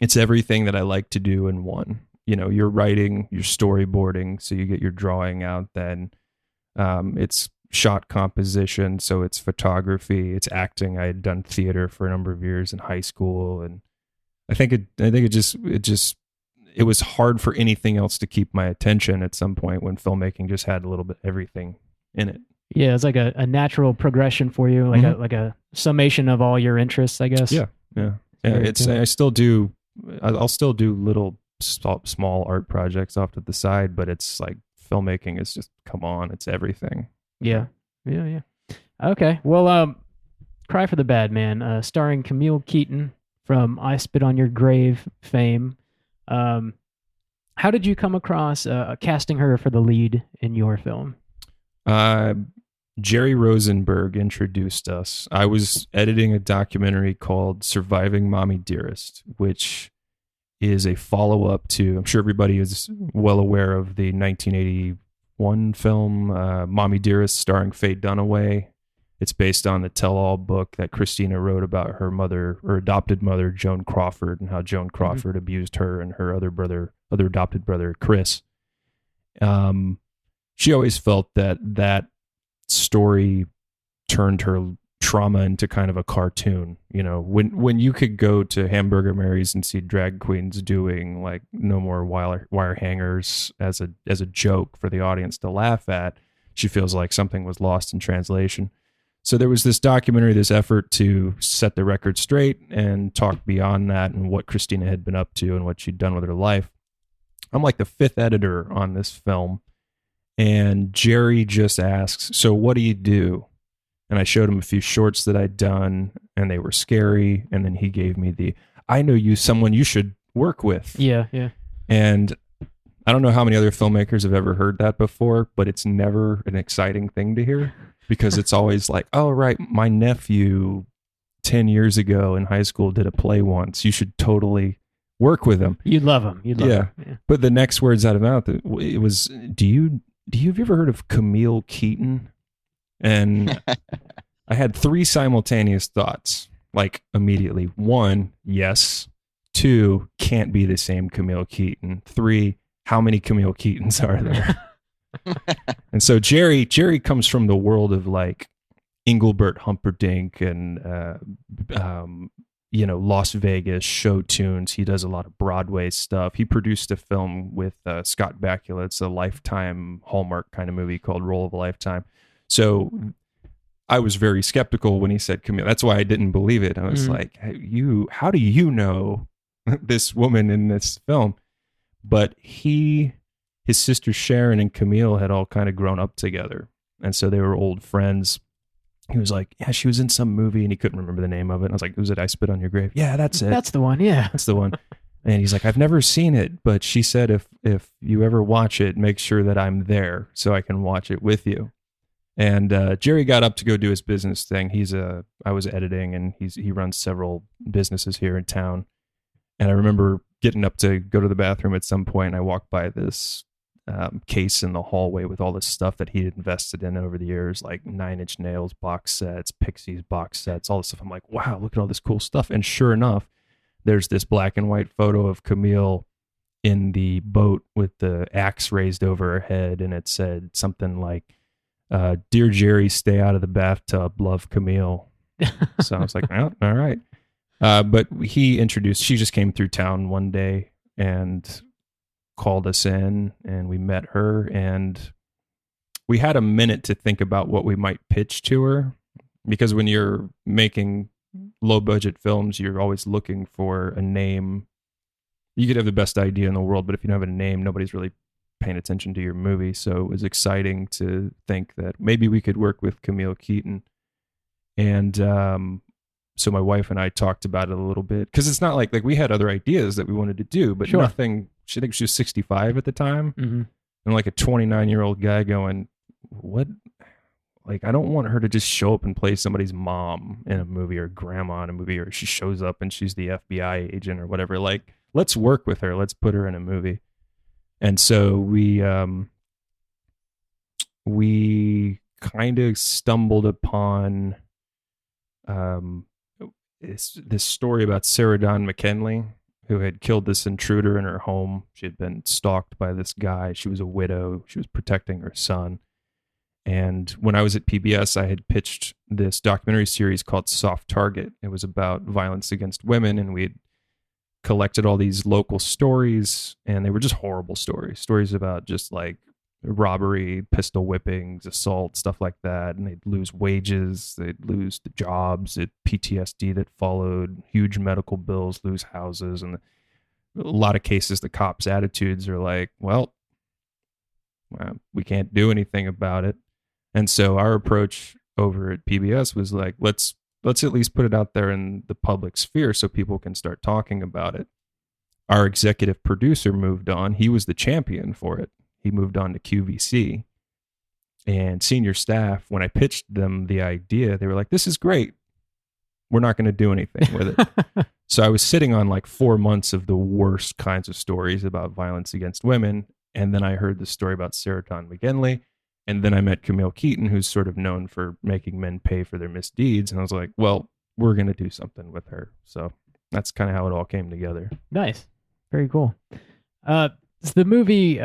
it's everything that I like to do in one. You're writing, you're storyboarding, so you get your drawing out. Then it's shot composition, so it's photography, it's acting. I had done theater for a number of years in high school, and I think it was hard for anything else to keep my attention at some point when filmmaking just had a little bit everything in it.
Yeah, it's like a natural progression for you, like a summation of all your interests, I guess.
Yeah. I'll still do little small art projects off to the side, but it's like filmmaking is just, come on, it's everything.
Yeah. Okay, well, Cry for the Bad Man, starring Camille Keaton from I Spit on Your Grave fame. How did you come across casting her for the lead in your film?
Jerry Rosenberg introduced us. I was editing a documentary called Surviving Mommy Dearest, which is a follow-up to, I'm sure everybody is well aware of the 1981 film Mommy Dearest, starring Faye Dunaway. It's based on the tell-all book that Christina wrote about her mother, or adopted mother, Joan Crawford, and how Joan Crawford abused her and her other adopted brother, Chris. She always felt that story turned her trauma into kind of a cartoon. When you could go to Hamburger Mary's and see drag queens doing like no more wire hangers as a joke for the audience to laugh at, she feels like something was lost in translation. So there was this documentary, this effort to set the record straight and talk beyond that and what Christina had been up to and what she'd done with her life. I'm like the fifth editor on this film, and Jerry just asks, so what do you do? And I showed him a few shorts that I'd done, and they were scary. And then he gave me I know you, someone you should work with.
Yeah.
And I don't know how many other filmmakers have ever heard that before, but it's never an exciting thing to hear, because it's always like, oh, right, my nephew 10 years ago in high school did a play once. You should totally work with him.
You'd love him. Yeah.
But the next words out of mouth, it was, have you ever heard of Camille Keaton? And I had three simultaneous thoughts, like immediately. One, yes. Two, can't be the same Camille Keaton. Three, how many Camille Keatons are there? And so Jerry comes from the world of like Engelbert Humperdinck and Las Vegas show tunes. He does a lot of Broadway stuff. He produced a film with Scott Bakula. It's a Lifetime Hallmark kind of movie called Role of a Lifetime. So I was very skeptical when he said Camille. That's why I didn't believe it. I was like, how do you know this woman in this film? But his sister Sharon and Camille had all kind of grown up together. And so they were old friends. He was like, yeah, she was in some movie, and he couldn't remember the name of it. And I was like, was it I Spit on Your Grave? Yeah, that's it.
That's the one, yeah.
That's the one. And he's like, I've never seen it, but she said if you ever watch it, make sure that I'm there so I can watch it with you. And Jerry got up to go do his business thing. I was editing, and he runs several businesses here in town. And I remember getting up to go to the bathroom at some point, and I walked by this case in the hallway with all this stuff that he'd invested in over the years, like Nine Inch Nails box sets, Pixies box sets, all this stuff. I'm like, wow, look at all this cool stuff. And sure enough, there's this black and white photo of Camille in the boat with the axe raised over her head, and it said something like, Dear Jerry, stay out of the bathtub, love Camille. So I was like, oh, all right. But she just came through town one day and called us in, and we met her, and we had a minute to think about what we might pitch to her, because when you're making low budget films, you're always looking for a name. You could have the best idea in the world, but if you don't have a name, nobody's really paying attention to your movie. So it was exciting to think that maybe we could work with Camille Keaton. And so my wife and I talked about it a little bit, because it's not like we had other ideas that we wanted to do, but nothing. I think she was 65 at the time, and like a 29-year-old guy going, what? Like, I don't want her to just show up and play somebody's mom in a movie, or grandma in a movie, or she shows up and she's the FBI agent or whatever. Like, let's work with her. Let's put her in a movie. And so we kind of stumbled upon this story about Sarah Dawn McKinley, who had killed this intruder in her home. She had been stalked by this guy. She was a widow. She was protecting her son. And when I was at PBS, I had pitched this documentary series called Soft Target. It was about violence against women, and we had collected all these local stories, and they were just horrible stories about just like robbery, pistol whippings, assault, stuff like that. And they'd lose wages, they'd lose the jobs, PTSD that followed, huge medical bills, lose houses. And a lot of cases, the cops' attitudes are like, well, we can't do anything about it. And so our approach over at PBS was like, let's at least put it out there in the public sphere so people can start talking about it. Our executive producer moved on. He was the champion for it. He moved on to QVC. And senior staff, when I pitched them the idea, they were like, this is great. We're not going to do anything with it. So I was sitting on like 4 months of the worst kinds of stories about violence against women. And then I heard the story about Sarah Dawn McKinley. And then I met Camille Keaton, who's sort of known for making men pay for their misdeeds. And I was like, well, we're going to do something with her. So that's kind of how it all came together.
Nice. Very cool. So the movie,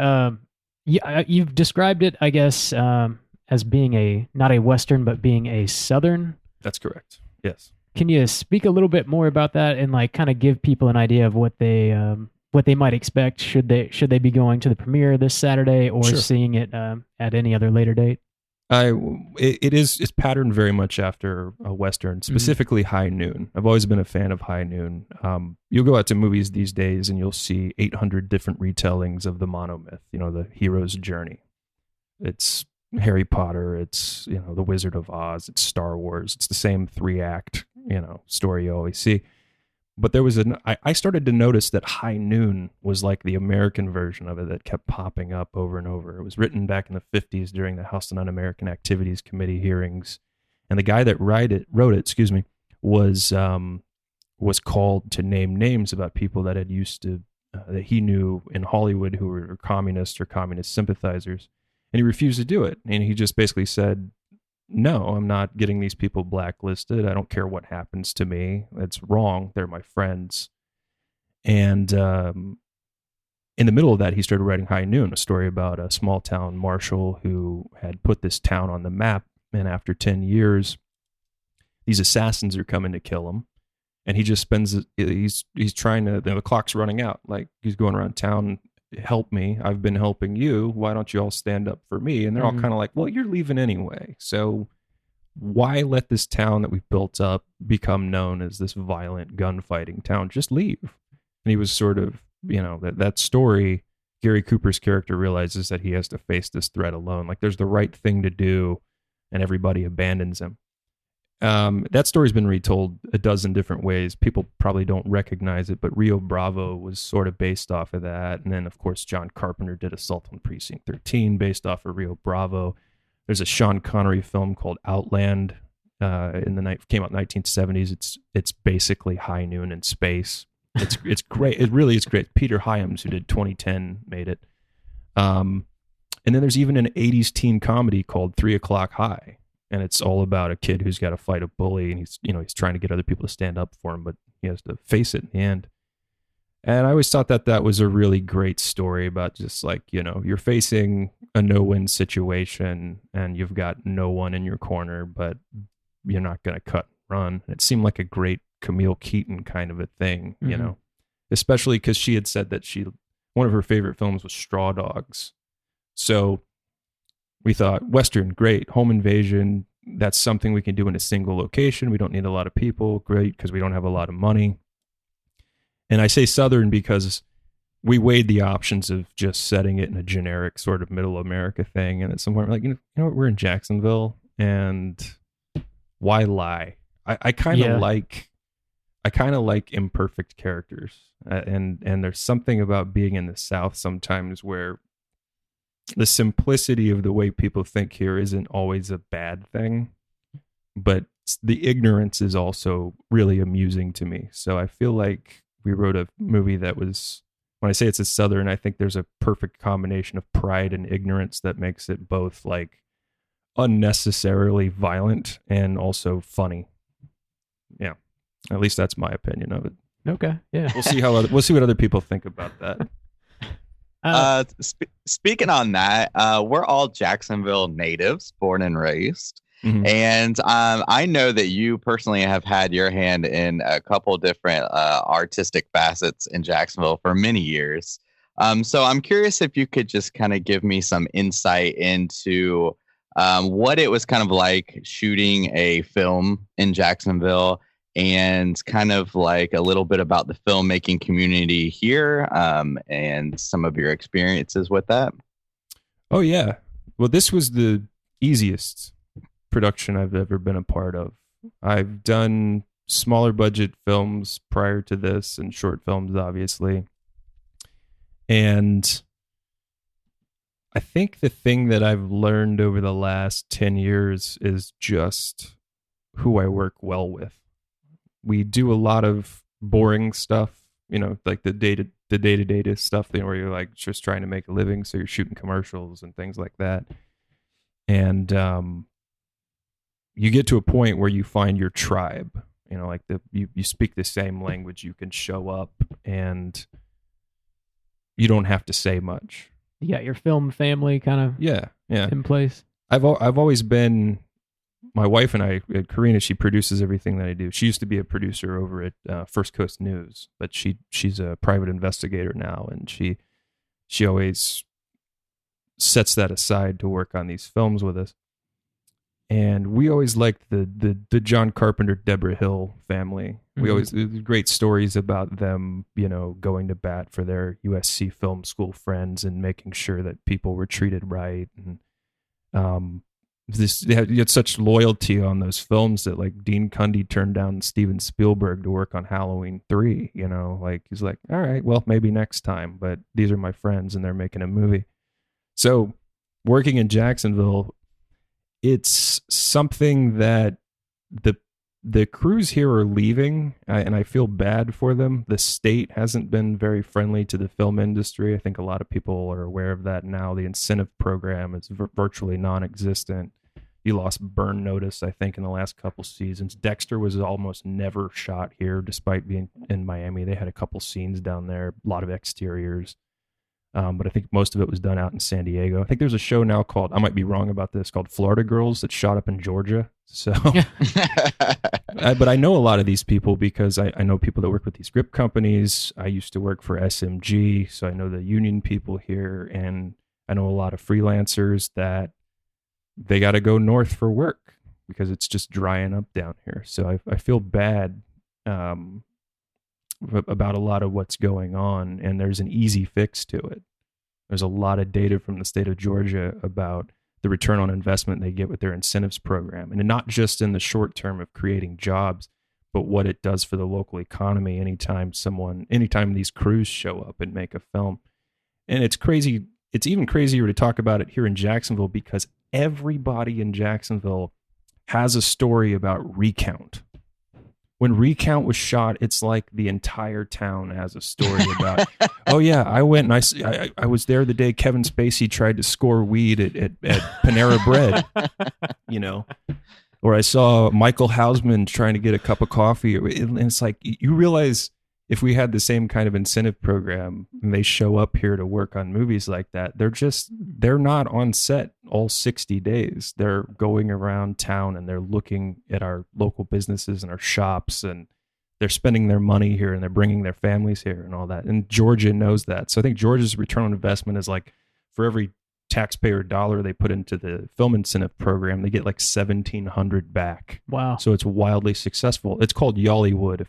you've described it, I guess, as being not a Western, but being a Southern.
That's correct. Yes.
Can you speak a little bit more about that and like kind of give people an idea of what they might expect? Should they be going to the premiere this Saturday, or seeing it at any other later date?
It's patterned very much after a Western, specifically High Noon. I've always been a fan of High Noon. You'll go out to movies these days and you'll see 800 different retellings of the monomyth, the hero's journey. It's Harry Potter, it's, The Wizard of Oz, it's Star Wars. It's the same 3-act, story you always see. But there was I started to notice that High Noon was like the American version of it that kept popping up over and over. It was written back in the 50s during the House and Un-American Activities Committee hearings. And the guy that wrote it, was called to name names about people that had used to, that he knew in Hollywood who were communists or communist sympathizers. And he refused to do it. And he just basically said, no, I'm not getting these people blacklisted. I don't care what happens to me. It's wrong. They're my friends. And in the middle of that, he started writing High Noon, a story about a small town marshal who had put this town on the map. And after 10 years, these assassins are coming to kill him. and he just spends he's trying to, the clock's running out, like he's going around town, help me, I've been helping you, why don't you all stand up for me? And they're all kind of like, well, you're leaving anyway, so why let this town that we've built up become known as this violent gunfighting town? Just leave. And he was sort of, that story, Gary Cooper's character realizes that he has to face this threat alone, like there's the right thing to do and everybody abandons him. That story's been retold a dozen different ways. People probably don't recognize it, but Rio Bravo was sort of based off of that. And then, of course, John Carpenter did Assault on Precinct 13 based off of Rio Bravo. There's a Sean Connery film called Outland came out in the 1970s. It's basically High Noon in space. It's great. It really is great. Peter Hyams, who did 2010, made it. And then there's even an 80s teen comedy called 3 O'Clock High. And it's all about a kid who's got to fight a bully, and he's trying to get other people to stand up for him, but he has to face it in the end. And I always thought that was a really great story about just like, you're facing a no-win situation and you've got no one in your corner, but you're not going to cut and run. It seemed like a great Camille Keaton kind of a thing, especially because she had said that one of her favorite films was Straw Dogs. So we thought, Western, great. Home invasion, that's something we can do in a single location. We don't need a lot of people. Great, because we don't have a lot of money. And I say Southern because we weighed the options of just setting it in a generic sort of middle America thing. And at some point, we're like, you know what, we're in Jacksonville, and why lie? I kind of like imperfect characters. And there's something about being in the South sometimes where the simplicity of the way people think here isn't always a bad thing, but the ignorance is also really amusing to me. So I feel like we wrote a movie that was, when I say it's a Southern, I think there's a perfect combination of pride and ignorance that makes it both like unnecessarily violent and also funny. Yeah. At least that's my opinion of it.
Okay. Yeah.
We'll see what other people think about that.
Speaking on that, we're all Jacksonville natives, born and raised. Mm-hmm. And I know that you personally have had your hand in a couple different artistic facets in Jacksonville for many years. So I'm curious if you could just kind of give me some insight into what it was kind of like shooting a film in Jacksonville, and kind of like a little bit about the filmmaking community here, and some of your experiences with that. Oh, yeah.
Well, this was the easiest production I've ever been a part of. I've done smaller budget films prior to this, and short films, obviously. And I think the thing that I've learned over the last 10 years is just who I work well with. We do a lot of boring stuff, like the day-to-day stuff, where you're like just trying to make a living. So you're shooting commercials and things like that. And you get to a point where you find your tribe, like you speak the same language, you can show up and you don't have to say much.
You got your film family kind of in place.
I've always been, my wife and I, Karina, she produces everything that I do. She used to be a producer over at First Coast News, but she's a private investigator now, and she always sets that aside to work on these films with us. And we always liked the John Carpenter, Deborah Hill family. We always, great stories about them, going to bat for their USC film school friends and making sure that people were treated right. And they had such loyalty on those films that like Dean Cundy turned down Steven Spielberg to work on Halloween 3. Like he's like, all right, well, maybe next time, but these are my friends and they're making a movie. So working in Jacksonville, it's something that the crews here are leaving, and I feel bad for them. The state hasn't been very friendly to the film industry. I think a lot of people are aware of that now. The incentive program is virtually non-existent. You lost Burn Notice, I think, in the last couple seasons. Dexter was almost never shot here, despite being in Miami. They had a couple scenes down there, a lot of exteriors. But I think most of it was done out in San Diego. I think there's a show now called, I might be wrong about this, called Florida Girls that shot up in Georgia. So, but I know a lot of these people because I know people that work with these script companies. I used to work for SMG, so I know the union people here, and I know a lot of freelancers that they got to go north for work because it's just drying up down here. So I feel bad about a lot of what's going on, and there's an easy fix to it. There's a lot of data from the state of Georgia about the return on investment they get with their incentives program, and not just in the short term of creating jobs, but what it does for the local economy anytime these crews show up and make a film. And it's crazy. It's even crazier to talk about it here in Jacksonville because everybody in Jacksonville has a story about Recount. When Recount was shot, it's like the entire town has a story about, oh yeah, I went and I was there the day Kevin Spacey tried to score weed at Panera Bread, or I saw Michael Hausman trying to get a cup of coffee. And it's like, you realize if we had the same kind of incentive program and they show up here to work on movies like that, they're not on set all 60 days. They're going around town and they're looking at our local businesses and our shops, and they're spending their money here and they're bringing their families here and all that. And Georgia knows that. So I think Georgia's return on investment is like, for every taxpayer dollar they put into the film incentive program, they get like 1,700 back.
Wow.
So it's wildly successful. It's called Yollywood.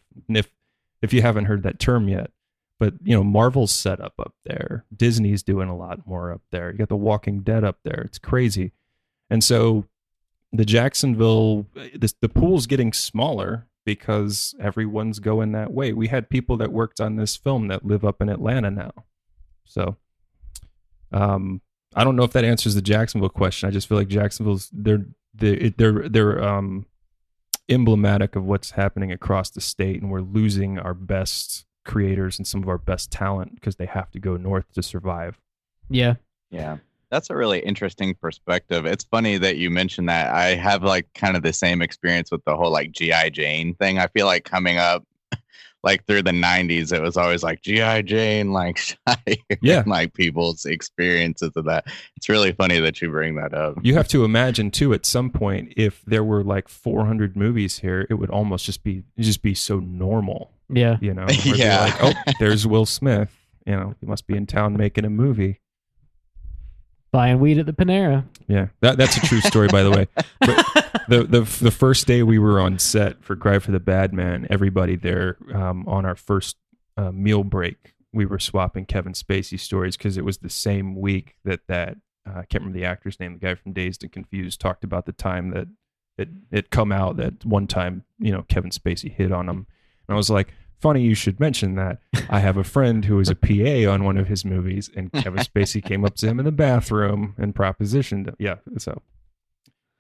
If you haven't heard that term yet, but Marvel's set up there. Disney's doing a lot more up there. You got The Walking Dead up there. It's crazy. And so the Jacksonville, the pool's getting smaller because everyone's going that way. We had people that worked on this film that live up in Atlanta now. So I don't know if that answers the Jacksonville question. I just feel like Jacksonville's they're emblematic of what's happening across the state, and we're losing our best creators and some of our best talent because they have to go north to survive.
Yeah.
That's a really interesting perspective. It's funny that you mentioned that. I have like kind of the same experience with the whole like G.I. Jane thing. I feel like coming up like through the 90s, it was always like G.I. Jane, like like people's experiences of that. It's really funny that you bring that up.
You have to imagine too, at some point, if there were like 400 movies here, it would almost just be so normal.
Yeah.
Where they're like, oh, there's Will Smith. He must be in town making a movie.
Buying weed at the Panera.
Yeah, that's a true story, by the way. But the first day we were on set for Cry for the Bad Man, everybody there on our first meal break, we were swapping Kevin Spacey stories because it was the same week that I can't remember the actor's name, the guy from Dazed and Confused, talked about the time that it come out that one time Kevin Spacey hit on him, and I was like, funny you should mention that. I have a friend who was a PA on one of his movies, and Kevin Spacey came up to him in the bathroom and propositioned him. Yeah, so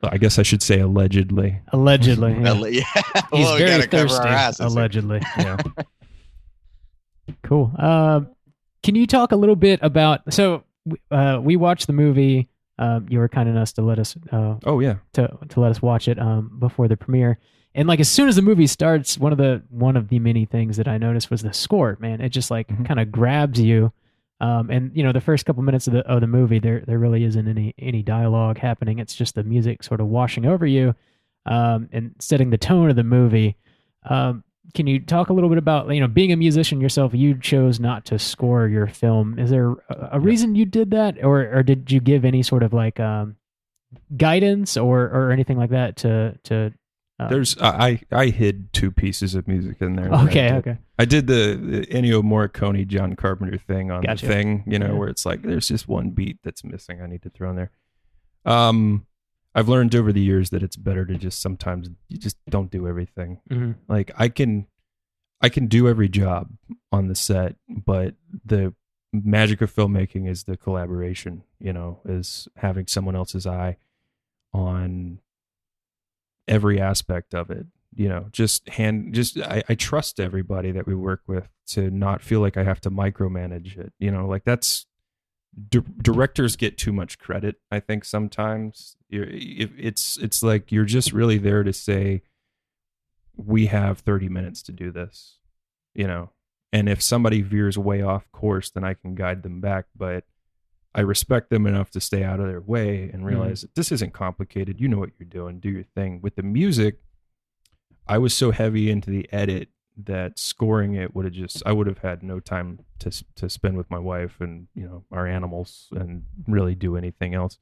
I guess I should say allegedly.
Allegedly. Yeah. He's
Well,
very
we gotta cover our
thirsty.
asses.
Allegedly.
Yeah.
Cool. Can you talk a little bit about? So we watched the movie. You were kind enough to let us.
Oh yeah.
To let us watch it before the premiere. And like as soon as the movie starts, one of the many things that I noticed was the score. Man, it just like kind of grabs you. And the first couple minutes of the movie, there really isn't any dialogue happening. It's just the music sort of washing over you, and setting the tone of the movie. Can you talk a little bit about being a musician yourself? You chose not to score your film. Is there a reason you did that, or did you give any sort of like guidance or anything like that to
There's I hid two pieces of music in there.
Okay.
I did the Ennio Morricone, John Carpenter thing on
Gotcha.
the thing, where it's like there's just one beat that's missing. I need to throw in there. I've learned over the years that it's better to sometimes you just don't do everything.
Mm-hmm.
Like I can do every job on the set, but the magic of filmmaking is the collaboration. Is having someone else's eye on every aspect of it. I trust everybody that we work with to not feel like I have to micromanage it. Like that's directors get too much credit. I think sometimes it's like you're just really there to say we have 30 minutes to do this, And if somebody veers way off course, then I can guide them back. But I respect them enough to stay out of their way and realize that this isn't complicated. You know what you're doing. Do your thing. With the music, I was so heavy into the edit that scoring it I would have had no time to spend with my wife and, our animals and really do anything else.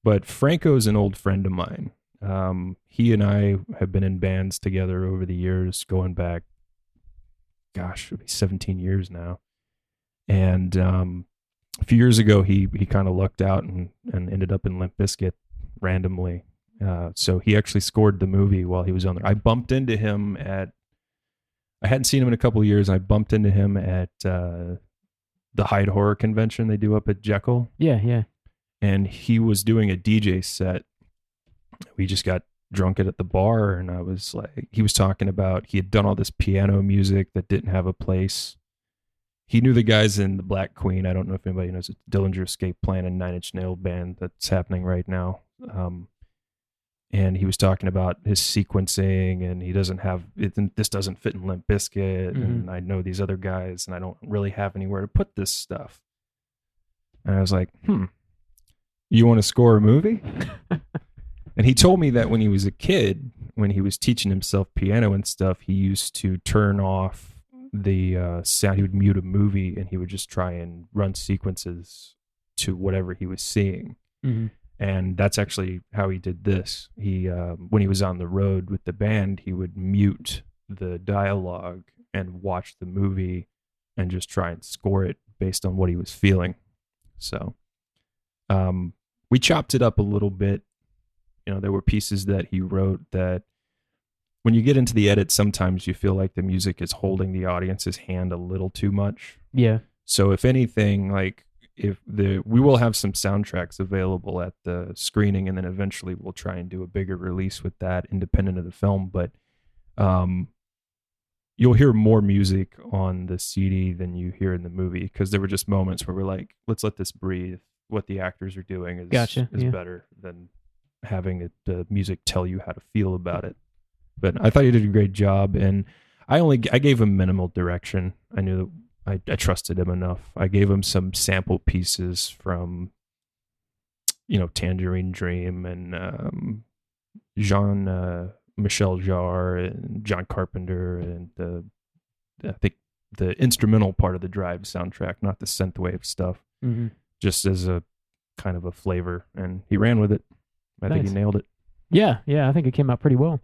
But Franco's an old friend of mine. He and I have been in bands together over the years, going back, it'll be 17 years now. And a few years ago, he kind of lucked out and ended up in Limp Bizkit randomly. So he actually scored the movie while he was on there. I bumped into him I hadn't seen him in a couple of years. I bumped into him at the Hyde Horror Convention they do up at Jekyll.
Yeah.
And he was doing a DJ set. We just got drunk at the bar, and I was like, he was talking about he had done all this piano music that didn't have a place. He knew the guys in the Black Queen. I don't know if anybody knows it. Dillinger Escape Plan and Nine Inch Nail band that's happening right now. And he was talking about his sequencing, and he doesn't have it. This doesn't fit in Limp Bizkit, and I know these other guys, and I don't really have anywhere to put this stuff. And I was like, you want to score a movie? And he told me that when he was a kid, when he was teaching himself piano and stuff, he used to turn off the sound. He would mute a movie, and he would just try and run sequences to whatever he was seeing. And that's actually how he did this. He, when he was on the road with the band, he would mute the dialogue and watch the movie and just try and score it based on what he was feeling. So we chopped it up a little bit. There were pieces that he wrote that when you get into the edit, sometimes you feel like the music is holding the audience's hand a little too much.
Yeah.
So if anything, we will have some soundtracks available at the screening, and then eventually we'll try and do a bigger release with that independent of the film. But you'll hear more music on the CD than you hear in the movie, because there were just moments where we're like, let's let this breathe. What the actors are doing is better than having the music tell you how to feel about it. But I thought he did a great job, and I gave him minimal direction. I knew that I trusted him enough. I gave him some sample pieces from, Tangerine Dream and Jean-Michel Jarre and John Carpenter, and I think the instrumental part of the Drive soundtrack, not the synthwave stuff, just as a kind of a flavor. And he ran with it. I think he nailed it. Yeah, I think it came out pretty well.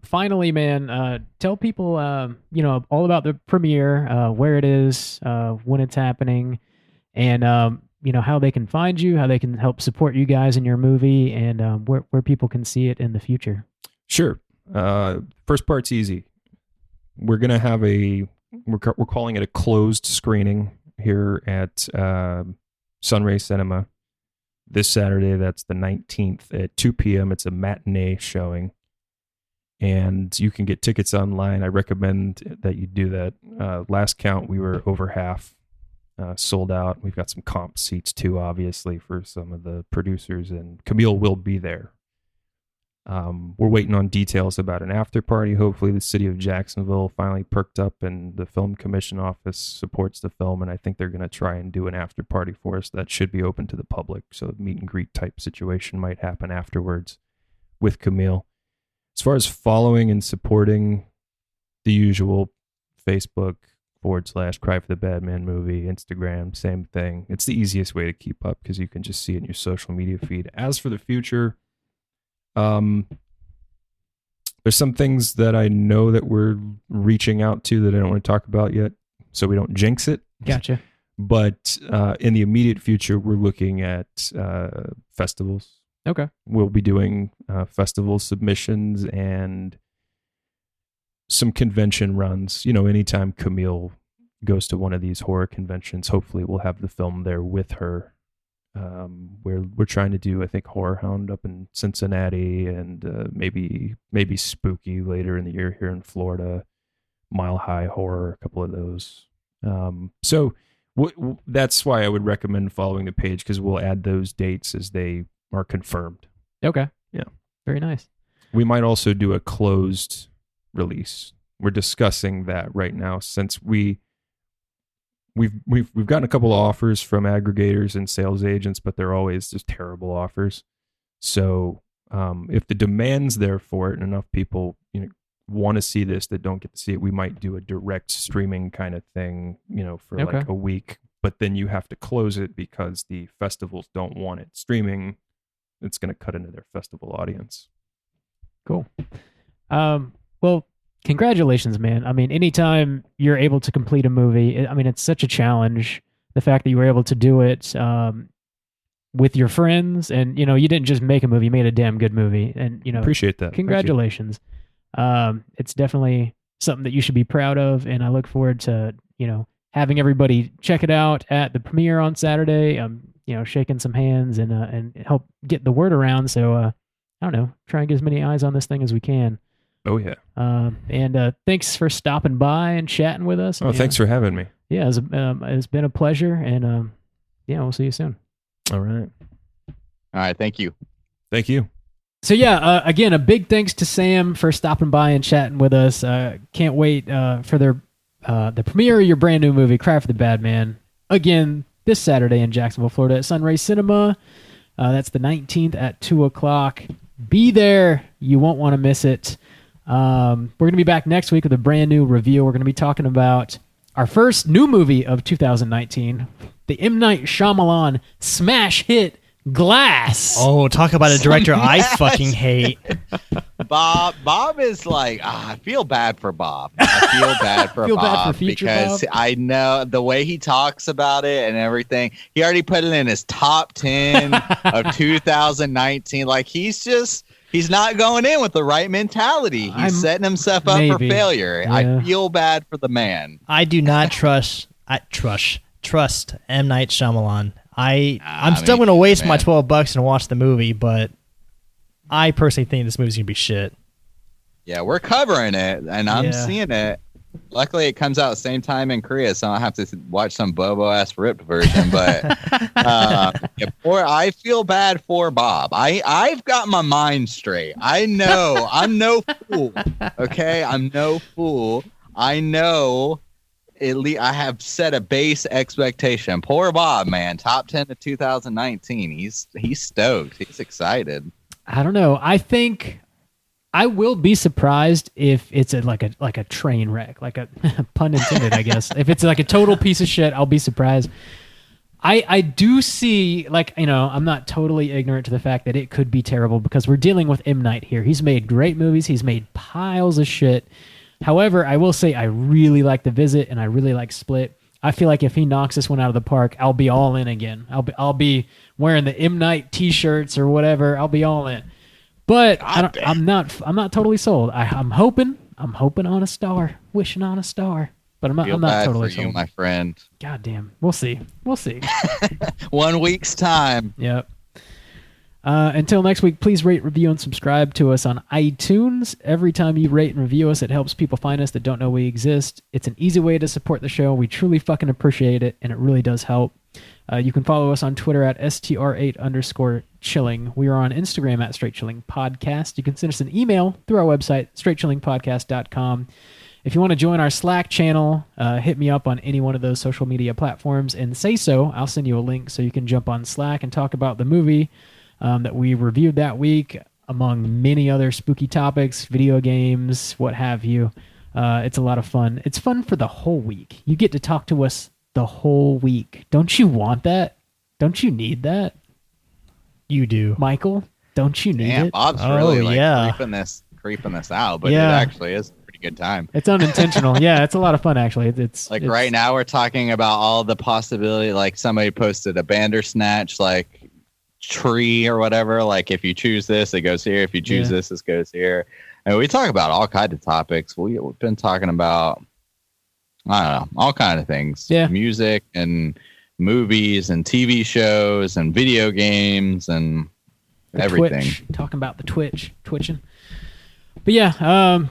Finally, man, tell people, all about the premiere, where it is, when it's happening, and, how they can find you, how they can help support you guys in your movie, and where people can see it in the future.
Sure. First part's easy. We're going to have we're calling it a closed screening here at Sunray Cinema this Saturday. That's the 19th at 2 p.m. It's a matinee showing. And you can get tickets online. I recommend that you do that. Last count, we were over half sold out. We've got some comp seats too, obviously, for some of the producers, and Camille will be there. We're waiting on details about an after party. Hopefully the city of Jacksonville finally perked up and the film commission office supports the film, and I think they're going to try and do an after party for us that should be open to the public. So a meet and greet type situation might happen afterwards with Camille. As far as following and supporting, the usual Facebook /Cry for the Bad Man Movie, Instagram, same thing. It's the easiest way to keep up because you can just see it in your social media feed. As for the future, there's some things that I know that we're reaching out to that I don't want to talk about yet, so we don't jinx it.
Gotcha.
But in the immediate future, we're looking at festivals.
Okay.
We'll be doing festival submissions and some convention runs. Anytime Camille goes to one of these horror conventions, hopefully we'll have the film there with her. We're trying to do, I think, Horror Hound up in Cincinnati, and maybe Spooky later in the year here in Florida. Mile High Horror, a couple of those. So that's why I would recommend following the page, because we'll add those dates as they are confirmed.
Okay.
Yeah.
Very nice.
We might also do a closed release We're discussing that right now since we've gotten a couple of offers from aggregators and sales agents, but they're always just terrible offers. So if the demand's there for it and enough people want to see this that don't get to see it, we might do a direct streaming kind of thing, for like a week. But then you have to close it because the festivals don't want it streaming. It's going to cut into their festival audience.
Cool. Well, congratulations, man. I mean, anytime you're able to complete a movie, it's such a challenge. The fact that you were able to do it with your friends, and you didn't just make a movie, you made a damn good movie, and
appreciate that.
Congratulations. It's definitely something that you should be proud of, and I look forward to having everybody check it out at the premiere on Saturday. Shaking some hands and help get the word around. So I don't know, try and get as many eyes on this thing as we can.
Oh yeah.
And thanks for stopping by and chatting with us.
Oh, thanks for having me.
Yeah, it's been a pleasure, and we'll see you soon.
All right.
Thank you.
Thank you.
So yeah, again, a big thanks to Sam for stopping by and chatting with us. Can't wait for the premiere of your brand new movie, Cry for the Bad Man. Again, this Saturday in Jacksonville, Florida at Sunray Cinema. That's the 19th at 2:00. Be there. You won't want to miss it. We're going to be back next week with a brand new review. We're going to be talking about our first new movie of 2019, the M. Night Shyamalan smash hit Glass.
Oh, talk about a director I fucking hate.
Bob is like, I feel bad for Bob. I feel bad for Bob
future
because
Bob?
I know the way he talks about it and everything. He already put it in his top 10 of 2019. Like he's not going in with the right mentality. He's setting himself up for failure. Yeah. I feel bad for the man.
I do not trust M. Night Shyamalan. I'm still going to waste my $12 and watch the movie, but I personally think this movie's going to be shit.
Yeah, we're covering it, and I'm seeing it. Luckily, it comes out at the same time in Korea, so I don't have to watch some Bobo-ass ripped version. But I feel bad for Bob. I've got my mind straight. I know. I'm no fool. Okay? I'm no fool. I know. At least I have set a base expectation. Poor Bob, man. Top 10 of 2019. He's stoked. He's excited.
I don't know. I think I will be surprised if it's like a train wreck, like a pun intended, I guess. If it's like a total piece of shit, I'll be surprised. I do see, I'm not totally ignorant to the fact that it could be terrible because we're dealing with M. Night here. He's made great movies. He's made piles of shit. However, I will say I really like The Visit and I really like Split. I feel like if he knocks this one out of the park, I'll be all in again. I'll be wearing the M. Night t-shirts or whatever. I'll be all in. But I'm not totally sold. I'm hoping on a star, wishing on a star. But I'm not totally sold.
You, my friend.
God damn. We'll see.
1 week's time.
Yep. Until next week, please rate, review, and subscribe to us on iTunes. Every time you rate and review us, it helps people find us that don't know we exist. It's an easy way to support the show. We truly fucking appreciate it, and it really does help. You can follow us on Twitter at str8_chilling. We are on Instagram at Straight Chilling Podcast. You can send us an email through our website, straightchillingpodcast.com. If you want to join our Slack channel, hit me up on any one of those social media platforms and say so. I'll send you a link so you can jump on Slack and talk about the movie that we reviewed that week, among many other spooky topics, video games, what have you. It's a lot of fun. It's fun for the whole week. You get to talk to us the whole week. Don't you want that? Don't you need that?
You do.
Michael, don't you need it?
Bob's really creeping this out, but it actually is a pretty good time.
It's unintentional. Yeah, it's a lot of fun, actually. It's
right now we're talking about all the possibility, like somebody posted a Bandersnatch, tree or whatever, like if you choose this it goes here, if you choose this goes here, and we talk about all kinds of topics. We've been talking about all kinds of things, music and movies and TV shows and video games and everything.
Talking about the twitching. But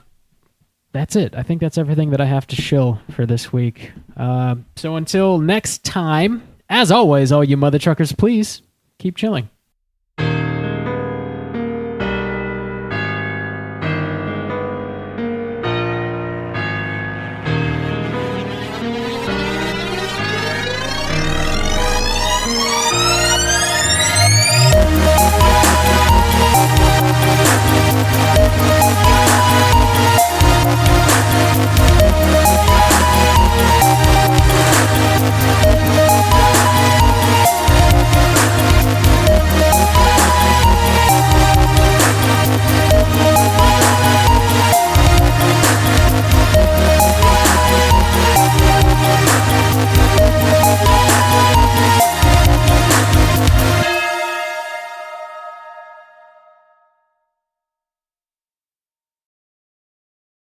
that's it. I think that's everything that I have to shill for this week. So until next time, as always, all you mother truckers, please keep chilling.